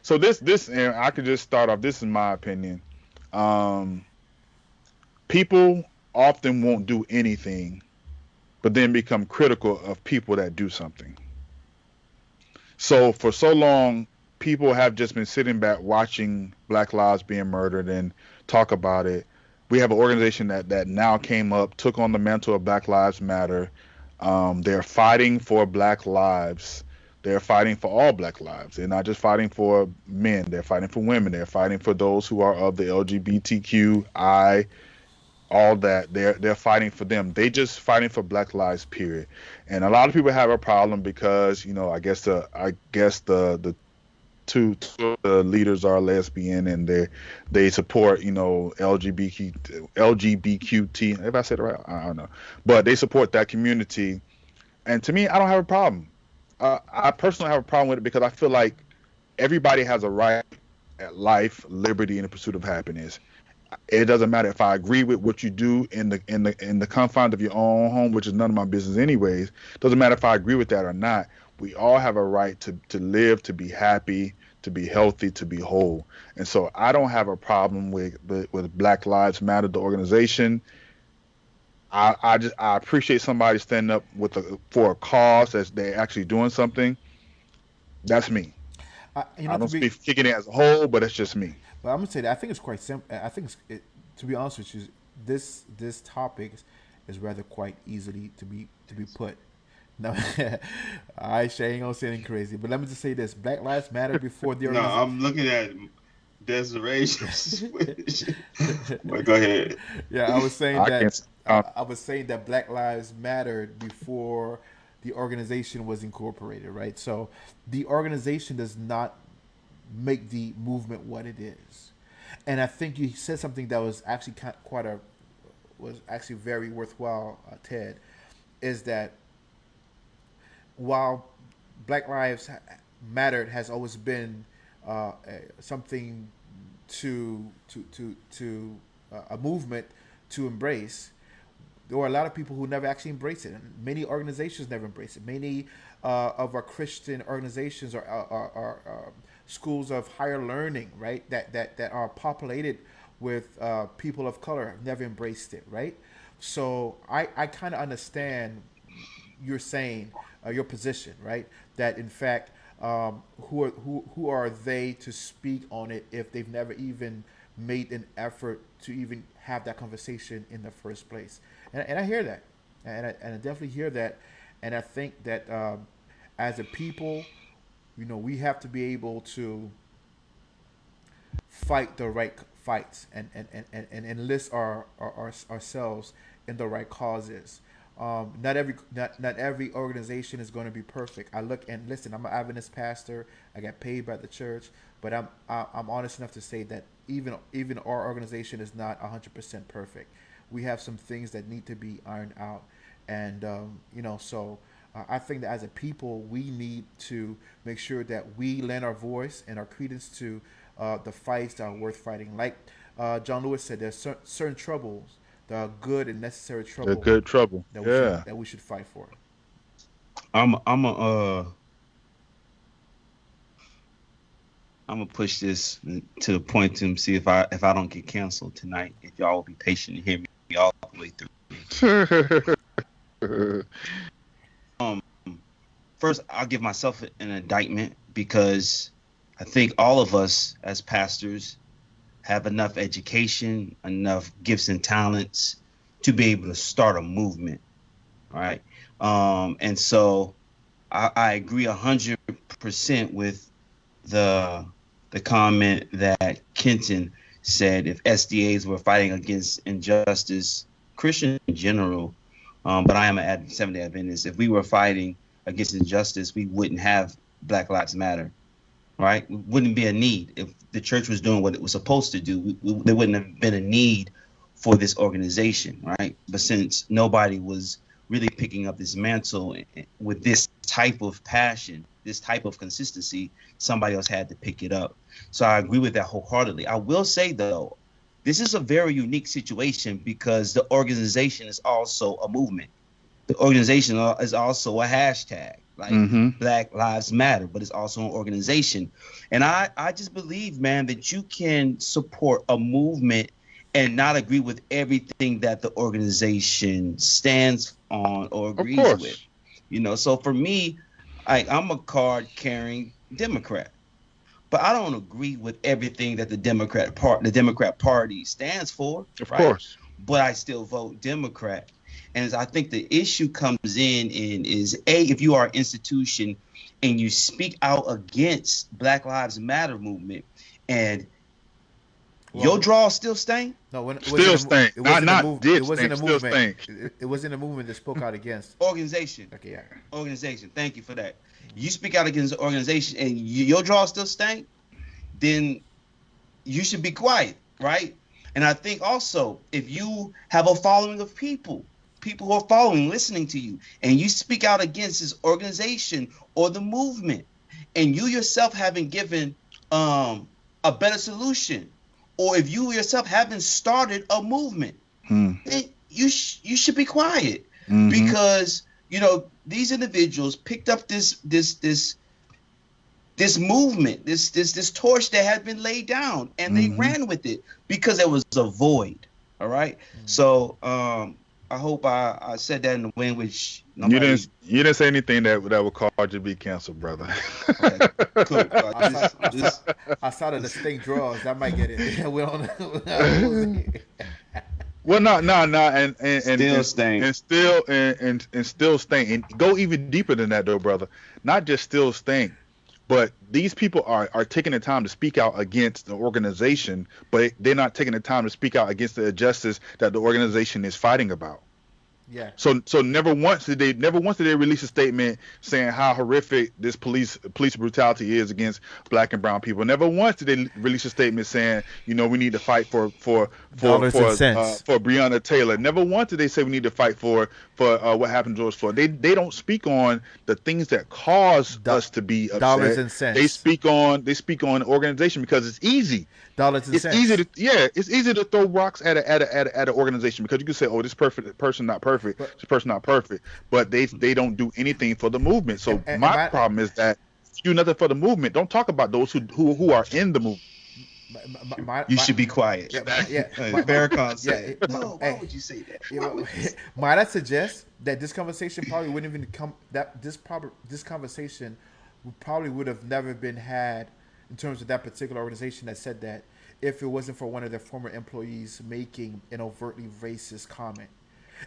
So this and I could just start off. This is my opinion. Um, People often won't do anything, but then become critical of people that do something. So for so long, people have just been sitting back watching Black lives being murdered and talk about it. We have an organization that now came up, took on the mantle of Black Lives Matter. They're fighting for Black lives. They're fighting for all Black lives. They're not just fighting for men. They're fighting for women. They're fighting for those who are of the LGBTQI, all that. They're fighting for them. They just fighting for Black lives, period. And a lot of people have a problem because I guess the two of the leaders are lesbian and they support LGBTQT. If I said it right, I don't know, but they support that community. And to me, I don't have a problem. I personally have a problem with it because I feel like everybody has a right at life, liberty, and the pursuit of happiness. It doesn't matter if I agree with what you do in the confines of your own home, which is none of my business anyways. Doesn't matter if I agree with that or not. We all have a right to live, to be happy, to be healthy, to be whole. And so I don't have a problem with Black Lives Matter, the organization. I appreciate somebody standing up for a cause as they're actually doing something. That's me. I To don't be, speak kicking it as a whole, but it's just me. but I'm gonna say that I think it's quite simple. I think to be honest with you, this topic is rather quite easily to be put. No, I ain't gonna say anything crazy, but let me just say this: Black Lives Matter before the No, organization. I'm looking at Desiree. But go ahead. Yeah, I was saying I that can't. I was saying that Black Lives mattered before the organization was incorporated, right? So the organization does not make the movement what it is. And I think you said something that was actually quite a was actually very worthwhile, Ted, is that while Black Lives Mattered has always been something to a movement to embrace, there were a lot of people who never actually embraced it, and many organizations never embraced it. Many of our Christian organizations are schools of higher learning, right? That are populated with people of color have never embraced it, right? So I kind of understand you're saying your position, right? That in fact, who are they to speak on it if they've never even made an effort to even have that conversation in the first place? And I hear that, and I definitely hear that, and I think that as a people, we have to be able to fight the right fights and enlist ourselves in the right causes. Not every organization is going to be perfect. I look and listen. I'm an Adventist pastor. I get paid by the church, but I'm honest enough to say that even our organization is not 100% perfect. We have some things that need to be ironed out, and so I think that as a people, we need to make sure that we lend our voice and our credence to the fights that are worth fighting. Like John Lewis said, there's certain troubles that are good and necessary The trouble good trouble. that Yeah. we should fight for. I'm a I'm gonna push this to the point to see if I don't get canceled tonight. If y'all will be patient and hear me all the way through. Um, First, I'll give myself an indictment because I think all of us as pastors have enough education, enough gifts and talents to be able to start a movement, right? And so I agree 100% with the comment that Kenton said. If SDAs were fighting against injustice, Christian in general, but I am an Seventh-day Adventist. If we were fighting against injustice, we wouldn't have Black Lives Matter, right? Wouldn't be a need if the church was doing what it was supposed to do. There wouldn't have been a need for this organization, right? But since nobody was really picking up this mantle with this type of passion, this type of consistency, somebody else had to pick it up. So I agree with that wholeheartedly. I will say, though, this is a very unique situation because the organization is also a movement. The organization is also a hashtag, like Black Lives Matter, but it's also an organization. And I just believe, man, that you can support a movement and not agree with everything that the organization stands on or agrees with. You know, so for me, I'm a card-carrying Democrat, but I don't agree with everything that the Democrat Party stands for. Of course. But I still vote Democrat. And I think the issue comes in is if you are an institution and you speak out against Black Lives Matter movement and your draw still stank? No, still stank. It wasn't a movement. It wasn't a movement that spoke out against organization. Okay, yeah. Organization. Thank you for that. You speak out against the organization and your draw still stank, then you should be quiet, right? And I think also if you have a following of people who are following, listening to you, and you speak out against this organization or the movement, and you yourself haven't given a better solution, or if you yourself haven't started a movement, then you should be quiet because these individuals picked up this movement, this torch that had been laid down, and they ran with it because there was a void. All right, so I hope I said that in a way in which you didn't say anything that would cause you to be canceled, brother. Okay, cool. Outside of the state draws, I might get it. We don't know. Well, no, and still staying, and still staying, and go even deeper than that, though, brother. Not just still staying, but these people are taking the time to speak out against the organization, but they're not taking the time to speak out against the injustice that the organization is fighting about. Yeah. So never once did they release a statement saying how horrific this police brutality is against black and brown people. Never once did they release a statement saying, we need to fight for Breonna Taylor. Never once did they say we need to fight for what happened to George Floyd. They don't speak on the things that cause us to be upset. Dollars and cents. They speak on organization because it's easy. Dollars and cents. It's easy to throw rocks at an organization because you can say, oh, this person not perfect. This person not perfect, but they don't do anything for the movement. So my problem is that if you do nothing for the movement, don't talk about those who are in the movement. You should be quiet. Farrakhan said. No, why would you say that? Might I suggest that this conversation probably wouldn't even come. That this conversation probably would have never been had in terms of that particular organization that said that if it wasn't for one of their former employees making an overtly racist comment.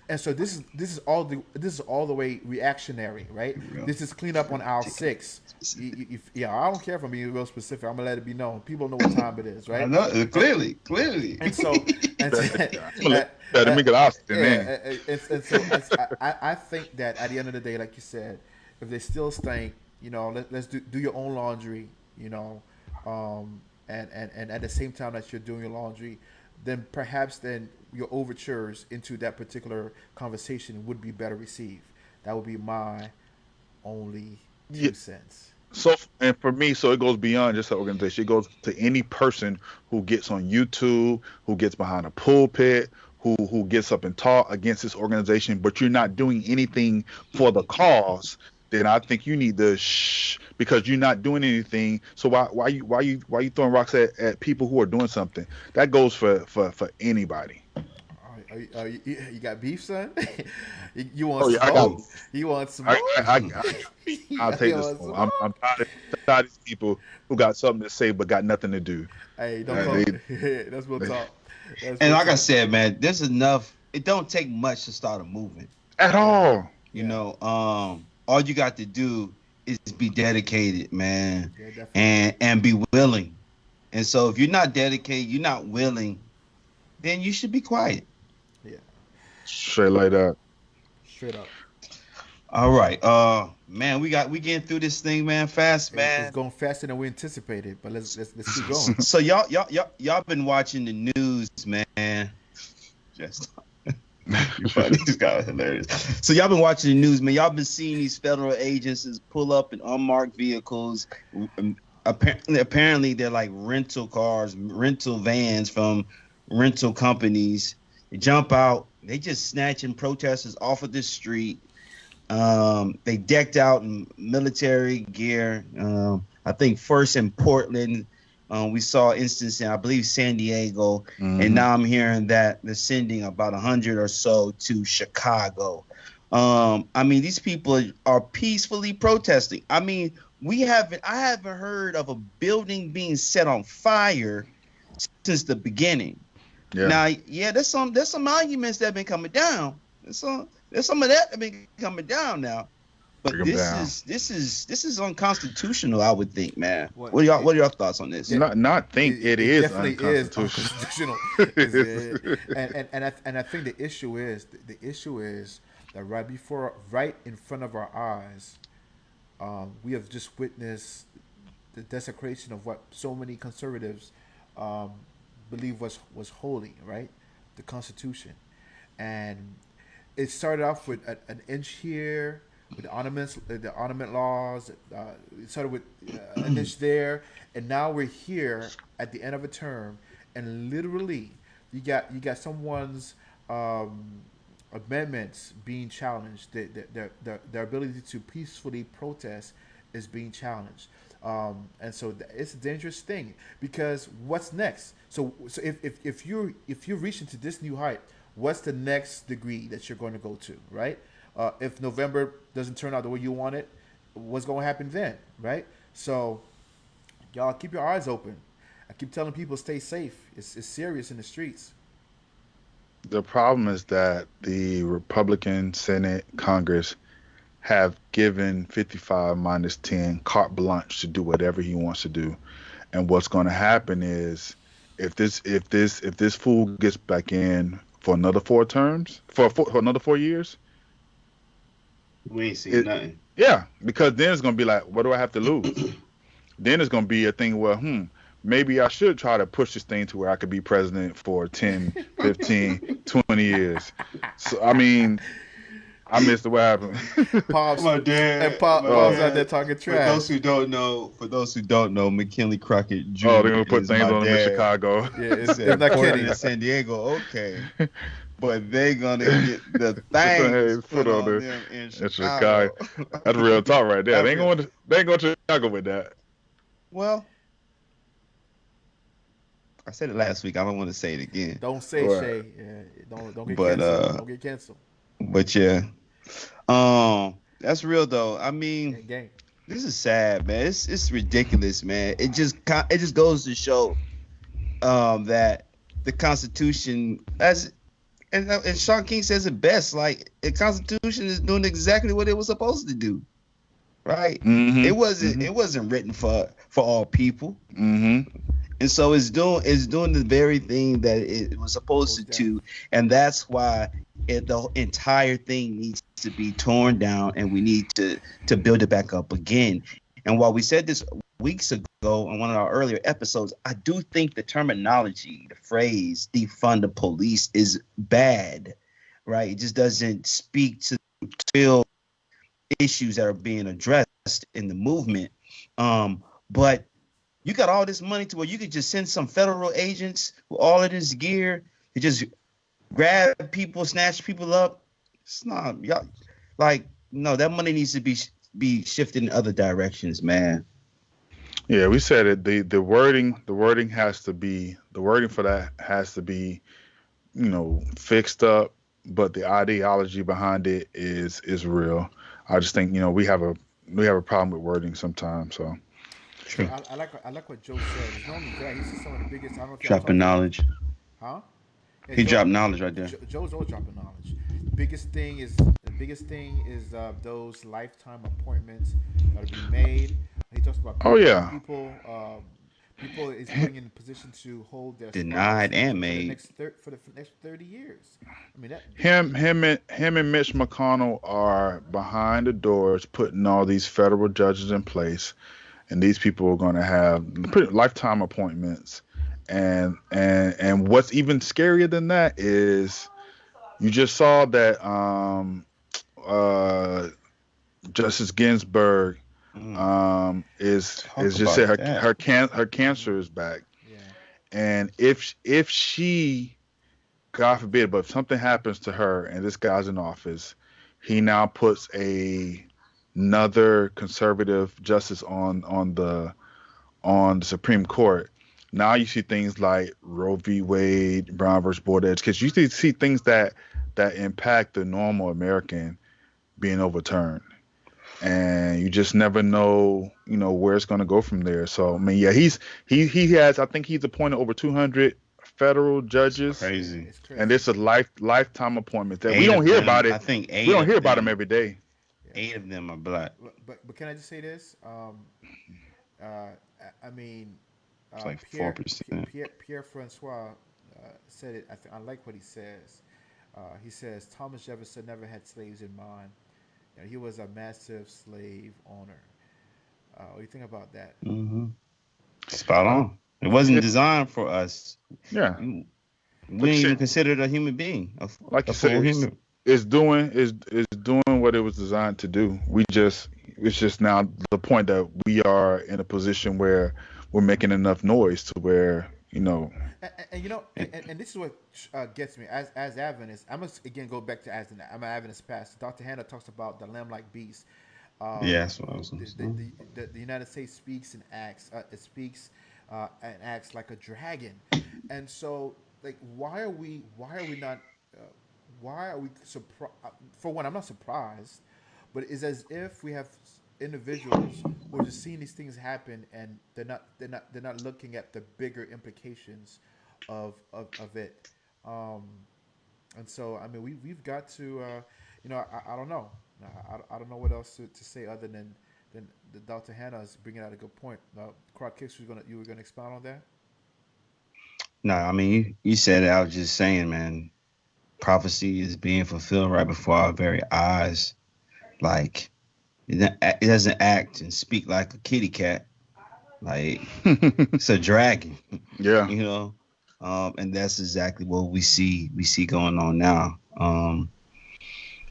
And so this is all the way reactionary, right? This is clean up on aisle 6. I don't care if I'm being real specific. I'm gonna let it be known. People know what time it is, right? I know clearly. And so, I think that at the end of the day, like you said, if they still stink, let's do your own laundry, and at the same time that you're doing your laundry, then perhaps your overtures into that particular conversation would be better received. That would be my only 2 cents. So, and for me, it goes beyond just the organization. It goes to any person who gets on YouTube, who gets behind a pulpit, who gets up and talk against this organization, but you're not doing anything for the cause. Then I think you need to shh because you're not doing anything. So why you throwing rocks at people who are doing something? That goes for anybody. You got beef, son? You want smoke? You want smoke? I'll take this one. I'm tired of these people who got something to say but got nothing to do. Hey, don't talk. That's what talk. And like I said, man, there's enough. It don't take much to start a movement at all. All you got to do is be dedicated, man, and be willing. And so if you're not dedicated, you're not willing, then you should be quiet. Yeah. Straight like that. Straight up. All right. Man, we getting through this thing, man, fast, man. It's going faster than we anticipated, but let's keep going. So y'all been watching the news, man. Just You funny. This guy was hilarious. So y'all been watching the news, man. Y'all been seeing these federal agents pull up in unmarked vehicles. Apparently they're like rental cars, rental vans from rental companies. They jump out. They just snatching protesters off of the street. They decked out in military gear. I think first in Portland, we saw instance in, I believe, San Diego, and now I'm hearing that they're sending about 100 or so to Chicago. I mean, these people are peacefully protesting. I mean, I haven't heard of a building being set on fire since the beginning. Yeah. Now, there's some arguments that have been coming down. There's some of that have been coming down now. But this is unconstitutional, I would think, man. What are your thoughts on this? It is unconstitutional. and I think the issue is that right in front of our eyes, we have just witnessed the desecration of what so many conservatives believe was holy, right? The Constitution. And it started off with an inch here, with the ornament laws. It started with an inch there, and now we're here at the end of a term, and literally, you got someone's amendments being challenged. Their ability to peacefully protest is being challenged. And so it's a dangerous thing, because what's next? So if you're reaching to this new height, what's the next degree that you're going to go to, right? If November doesn't turn out the way you want it, what's going to happen then, right? So y'all keep your eyes open. I keep telling people stay safe. It's serious in the streets. The problem is that the Republican Senate, Congress have given 55 minus 10 carte blanche to do whatever he wants to do. And what's going to happen is if this fool gets back in for another 4 terms, for another 4 years, we ain't seen nothing. Yeah, because then it's going to be like, what do I have to lose? Then it's going to be a thing where, maybe I should try to push this thing to where I could be president for 10, 15, 20 years. So, I mean, I missed what happened. Pops, my dad. And Pops out there talking trash. For those who don't know, McKinley Crockett Jr. Oh, they're gonna put things on him in Chicago. Yeah, it's not kidding. In San Diego, okay, but they're gonna get the things put on them in Chicago. That's real talk right there. They ain't going to Chicago with that. Well, I said it last week. I don't want to say it again. Don't say Shay. Yeah, don't get canceled. Don't get canceled. But yeah. That's real though. I mean, this is sad, man. It's ridiculous, man. It just goes to show that the Constitution, and Sean King says it best, like the Constitution is doing exactly what it was supposed to do. Right? Mm-hmm. It wasn't written for all people. Mm-hmm. And so it's doing the very thing that it was supposed to, and that's why the entire thing needs to be torn down, and we need to build it back up again. And while we said this weeks ago on one of our earlier episodes, I do think the terminology, the phrase defund the police is bad, right? It just doesn't speak to real issues that are being addressed in the movement. But you got all this money to where you could just send some federal agents with all of this gear to just grab people, snatch people up. It's not, y'all, like, no, that money needs to be shifted in other directions, man. Yeah, we said it. The wording for that has to be, fixed up, but the ideology behind it is real. I just think, we have a problem with wording sometimes, so. True. I like what Joe said. It's normally that he's some of the biggest. I don't know if dropping knowledge. Huh? Yeah, he dropped knowledge right there. Joe's always dropping knowledge. The biggest thing is those lifetime appointments that are being made. He talks about people is putting in a position to hold their denied and made for the next 30 years. I mean that him and Mitch McConnell are behind the doors putting all these federal judges in place. And these people are going to have lifetime appointments, and what's even scarier than that is, You just saw that uh, Justice Ginsburg is Talk just said about that. her Hmm. cancer is back, Yeah. and if she, God forbid, but if something happens to her and this guy's in office, he now puts another conservative justice on the Supreme Court. Now you see things like Roe v. Wade, Brown versus Board of Education. You see things that impact the normal American being overturned, and you just never know, where it's going to go from there. So I mean, yeah, he has. I think he's appointed over 200 federal It's judges, Yeah, crazy. it's and crazy. it's a lifetime appointment that we Eight don't of hear them, about it. I think We eight don't hear of about him them, every day. Yeah. 8 of them are black. But can I just say this? I mean, It's like Pierre 4%. Pierre Francois said it. I like what he says. He says Thomas Jefferson never had slaves in mind. You know, he was a massive slave owner. What do you think about that? Hmm. Spot Uh, on. It wasn't It, designed for us. yeah, We we like you ain't said, even considered a human being, like a you said, full it's human. it's doing is doing what it was designed to do. It's just now the point that we are in a position where we're making enough noise to where And you know, And, and this is what gets me as Adventist. I must again go back to as I'm an Adventist pastor. Dr. Hannah talks about the lamb-like beast. yeah, Um, that's what I was gonna the, say. the, the United States speaks and acts. It speaks and acts like a dragon, and so like why are we not uh, why are we surprised? For one, I'm not surprised, but it's as if we have individuals who are just seeing these things happen and they're not looking at the bigger implications of it. Um, and so I mean we've got to I don't know. I don't know what else to say other than the Dr. Hannah is bringing out a good point. Clark Kicks, you were gonna expound on that. No, I mean you said it. I was just saying, man. Prophecy is being fulfilled right before our very eyes. Like it doesn't act and speak like a kitty cat. Like it's a dragon, yeah. you know. And that's exactly what we see going on now.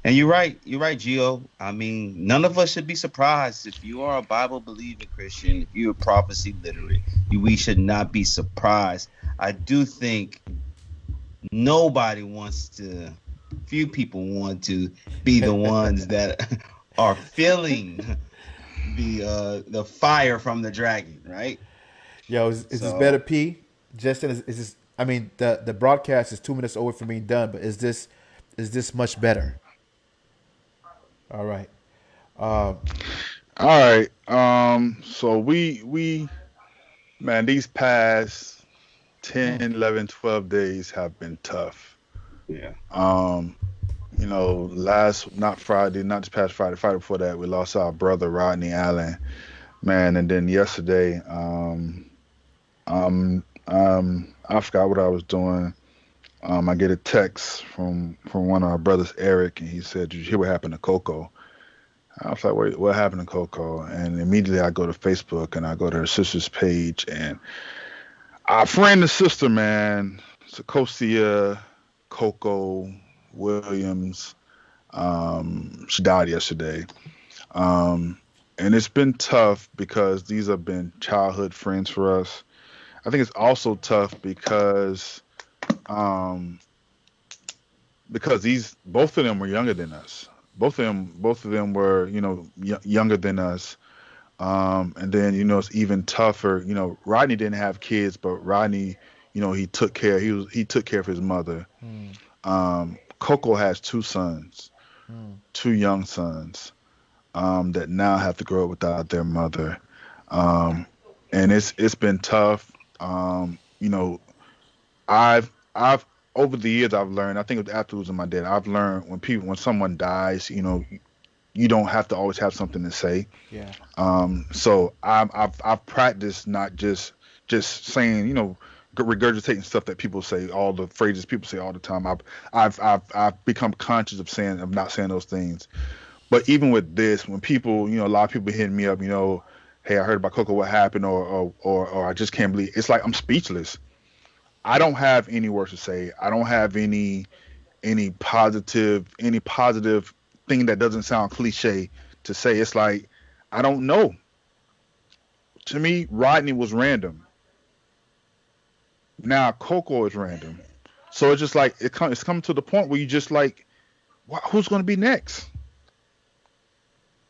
And you're right, Gio. I mean, none of us should be surprised if you are a Bible believing Christian, if you're prophecy literate. We should not be surprised. I do think nobody wants to. Few people want to be the ones that are feeling the fire from the dragon, right? Yo, is this better, So P? Justin, is this? I mean, the broadcast is 2 minutes away from being done, but is this much better? All right. Uh, All right. So we man, these past mm, 10, 11, 12 days have been tough. yeah, Um, last not Friday, not this past Friday, Friday before that, we lost our brother Rodney Allen, man, and then yesterday, I forgot what I was doing. I get a text from one of our brothers, Eric, and he said, "Did you hear what happened to Coco?" I was like, "Wait, what happened to Coco?" And immediately I go to Facebook and I go to her sister's page, and our friend and sister, man, Sakosia Coco Williams, she died yesterday. Um, and it's been tough because these have been childhood friends for us. I think it's also tough um, because these both of them were younger than us. Both of them were younger than us. And then it's even tougher. Rodney didn't have kids, but Rodney, he took care of his mother. mm, Coco has two sons, mm. two young sons, that now have to grow up without their mother. Um, and it's been tough. I've over the years I've learned. I think it was after losing my dad. I've learned when someone dies, you don't have to always have something to say. Yeah. So I've practiced not just saying, regurgitating stuff that people say, all the phrases people say all the time. I've become conscious of not saying those things. But even with this, when people, a lot of people hitting me up, hey, I heard about Coco, what happened, or I just can't believe. It's like I'm speechless. I don't have any words to say. I don't have any. any positive thing that doesn't sound cliche to say. It's like I don't know. To me, Rodney was random. Now Coco is random. So it's just like it's coming to the point where you just like, who's going to be next?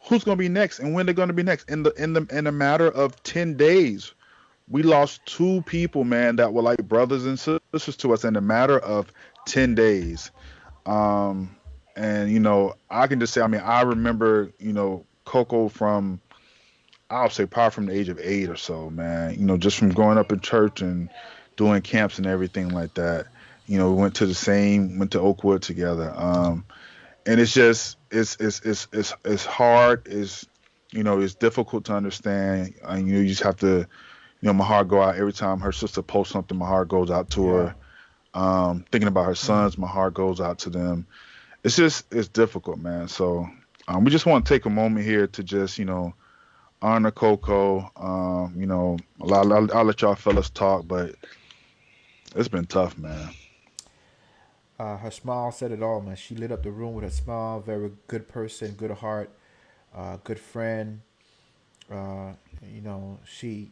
Who's going to be next, and when they're going to be next? In a matter of 10 days, we lost two people, man, that were like brothers and sisters to us in a matter of 10 days. Um, and I can just say, I mean, I remember, Coco from, I'll say probably from the age of 8 or so, man. Just from growing up in church and doing camps and everything like that. We went to Oakwood together. And it's just it's hard. It's difficult to understand. And you just have to, my heart go out every time her sister posts something. My heart goes out to Yeah. her. Thinking about her sons, my heart goes out to them. It's difficult, man. So we just want to take a moment here to just honor Coco. I'll let y'all fellas talk, but it's been tough, man. Her smile said it all, man. She lit up the room with her smile. Very good person, good heart, good friend. Uh, she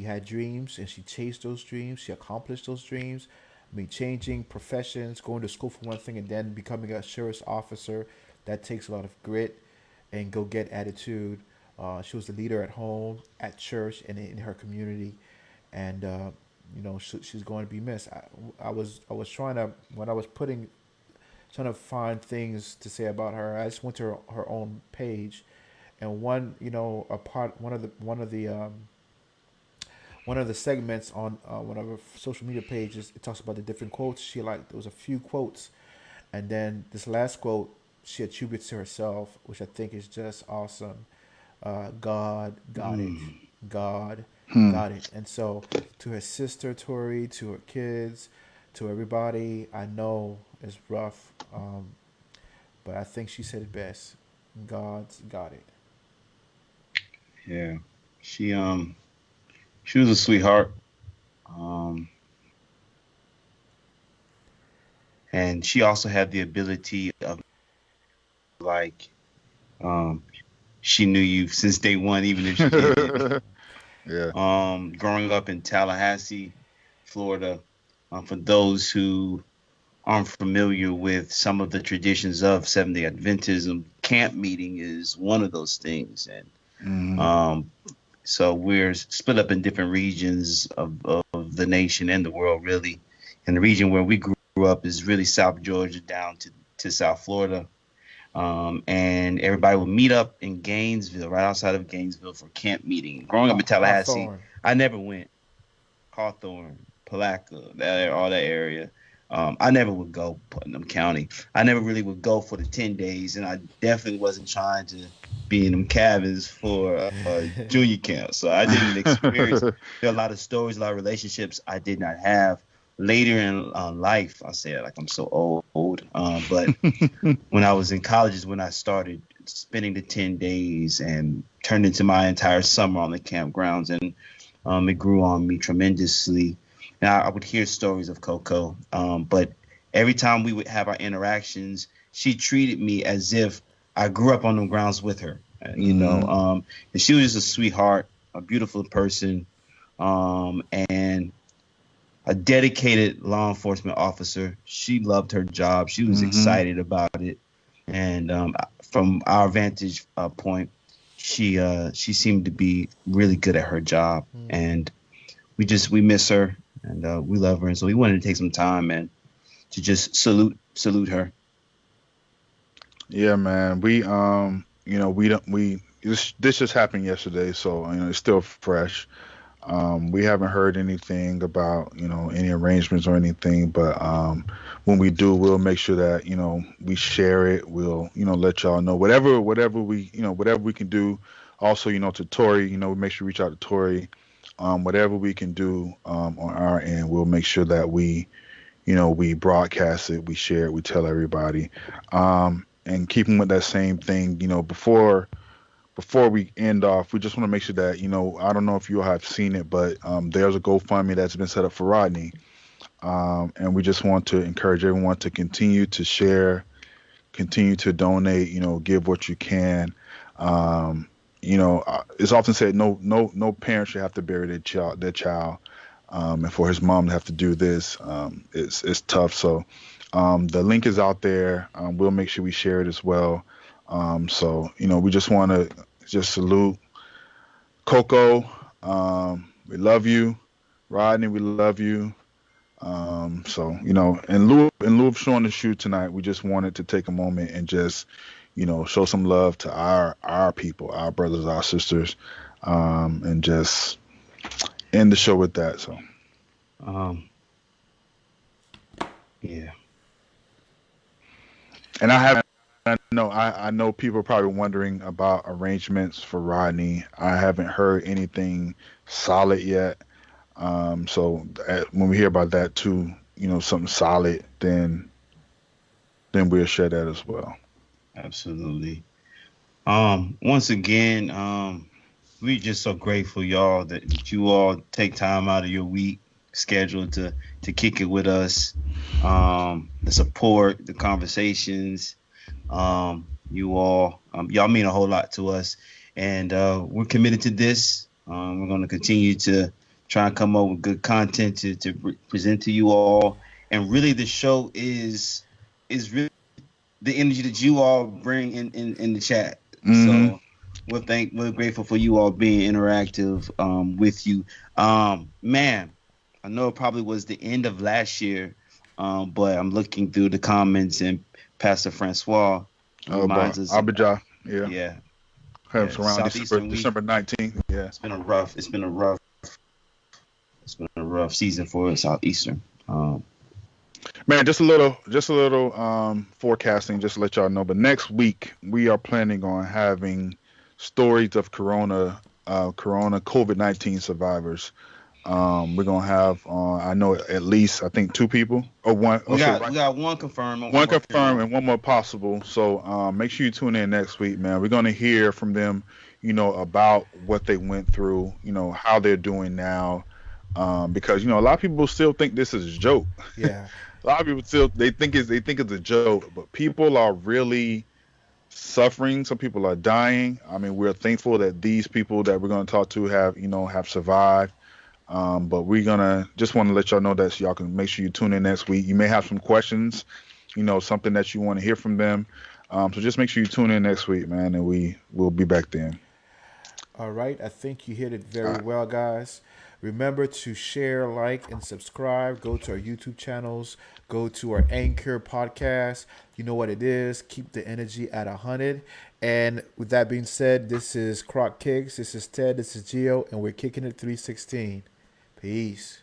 had dreams and she chased those dreams. She accomplished those dreams. I mean, changing professions, going to school for one thing, and then becoming a sheriff's officer. That takes a lot of grit and go get attitude. She was a leader at home, at church, and in her community, and she's going to be missed. I was trying to when I was trying to find things to say about her. I just went to her own page, and one of the segments on one of her social media pages, it talks about the different quotes she liked. There was a few quotes, and then this last quote she attributes to herself, which I think is just awesome. God got it. God Hmm. got it. And so, to her sister Tori, to her kids, to everybody, I know it's rough, but I think she said it best. God's got it. Yeah, she was a sweetheart. Um, and she also had the ability of like um she knew you since day one, even if she didn't. Yeah. Growing up in Tallahassee, Florida, for those who aren't familiar with some of the traditions of Seventh Day Adventism, camp meeting is one of those things, and Hmm. um, so we're split up in different regions of the nation and the world, really. And the region where we grew up is really South Georgia down to South Florida. And everybody would meet up in Gainesville, right outside of Gainesville, for camp meeting. Growing up in Tallahassee, Hawthorne. I never went. Hawthorne, Palaca, all that area. I never would go Putnam County. I never really would go for the 10 days, and I definitely wasn't trying to be in them cabins for junior camp. So I didn't experience. There are a lot of stories, a lot of relationships I did not have. Later in life, I say it like I'm so old, but when I was in college is when I started spending the 10 days and turned into my entire summer on the campgrounds. And it grew on me tremendously. And I would hear stories of Coco. But every time we would have our interactions, she treated me as if I grew up on the grounds with her, Hmm. and she was just a sweetheart, a beautiful person, and a dedicated law enforcement officer. She loved her job. She was Hmm. excited about it. And from our vantage point, she seemed to be really good at her job, and we miss her, and we love her, and so we wanted to take some time and to just salute her. Yeah, man. We don't we this just happened yesterday, so it's still fresh. We haven't heard anything about any arrangements or anything, but when we do, we'll make sure that we share it. We'll let y'all know whatever we can do. Also, to Tori, we make sure we reach out to Tori. Whatever we can do on our end, we'll make sure that we broadcast it, we share it, we tell everybody. And keeping with that same thing, before we end off, we just want to make sure that I don't know if you all have seen it, but there's a GoFundMe that's been set up for Rodney. And we just want to encourage everyone to continue to share, continue to donate, give what you can. Um, it's often said no parent should have to bury their child. And for his mom to have to do this, it's tough. So the link is out there. We'll make sure we share it as well. So we just want to just salute Coco. We love you, Rodney. We love you. So in lieu of showing the shoe tonight, we just wanted to take a moment and just show some love to our people, our brothers, our sisters, and just end the show with that. So Um, yeah. and I know people are probably wondering about arrangements for Rodney. I haven't heard anything solid yet. So when we hear about that too, something solid, then we'll share that as well. Absolutely. Once again, we're just so grateful, y'all, that you all take time out of your week schedule to kick it with us. The support, the conversations. Y'all mean a whole lot to us, and we're committed to this. We're going to continue to try and come up with good content to present to you all. And really, the show is really the energy that you all bring in the chat. Hmm. So we're grateful for you all being interactive with you. Man, I know it probably was the end of last year, but I'm looking through the comments and Pastor Francois About reminds us, Abijah, yeah, yeah, perhaps around December Southeastern week. December 19th. Yeah. It's been a rough season for Southeastern. Man, just a little forecasting, just to let y'all know. But next week we are planning on having stories of Corona COVID-19 survivors. We're gonna have I know at least I think two people or one. We So got right, we got one confirmed, one one more confirmed confirmed. and one more possible. So make sure you tune in next week, man. We're gonna hear from them, about what they went through, how they're doing now. Because a lot of people still think this is a joke. Yeah. A lot of people still they think it's a joke, but people are really suffering. Some people are dying. I mean, we're thankful that these people that we're going to talk to have survived. But we're gonna just want to let y'all know that so y'all can make sure you tune in next week. You may have some questions, something that you want to hear from them. So just make sure you tune in next week, man, and we will be back then. All right. I think you hit it All very right. well, guys. Remember to share, like, and subscribe. Go to our YouTube channels. Go to our Anchor podcast. You know what it is. Keep the energy at 100. And with that being said, this is Croc Kicks. This is Ted. This is Geo. And we're kicking it 316. Peace.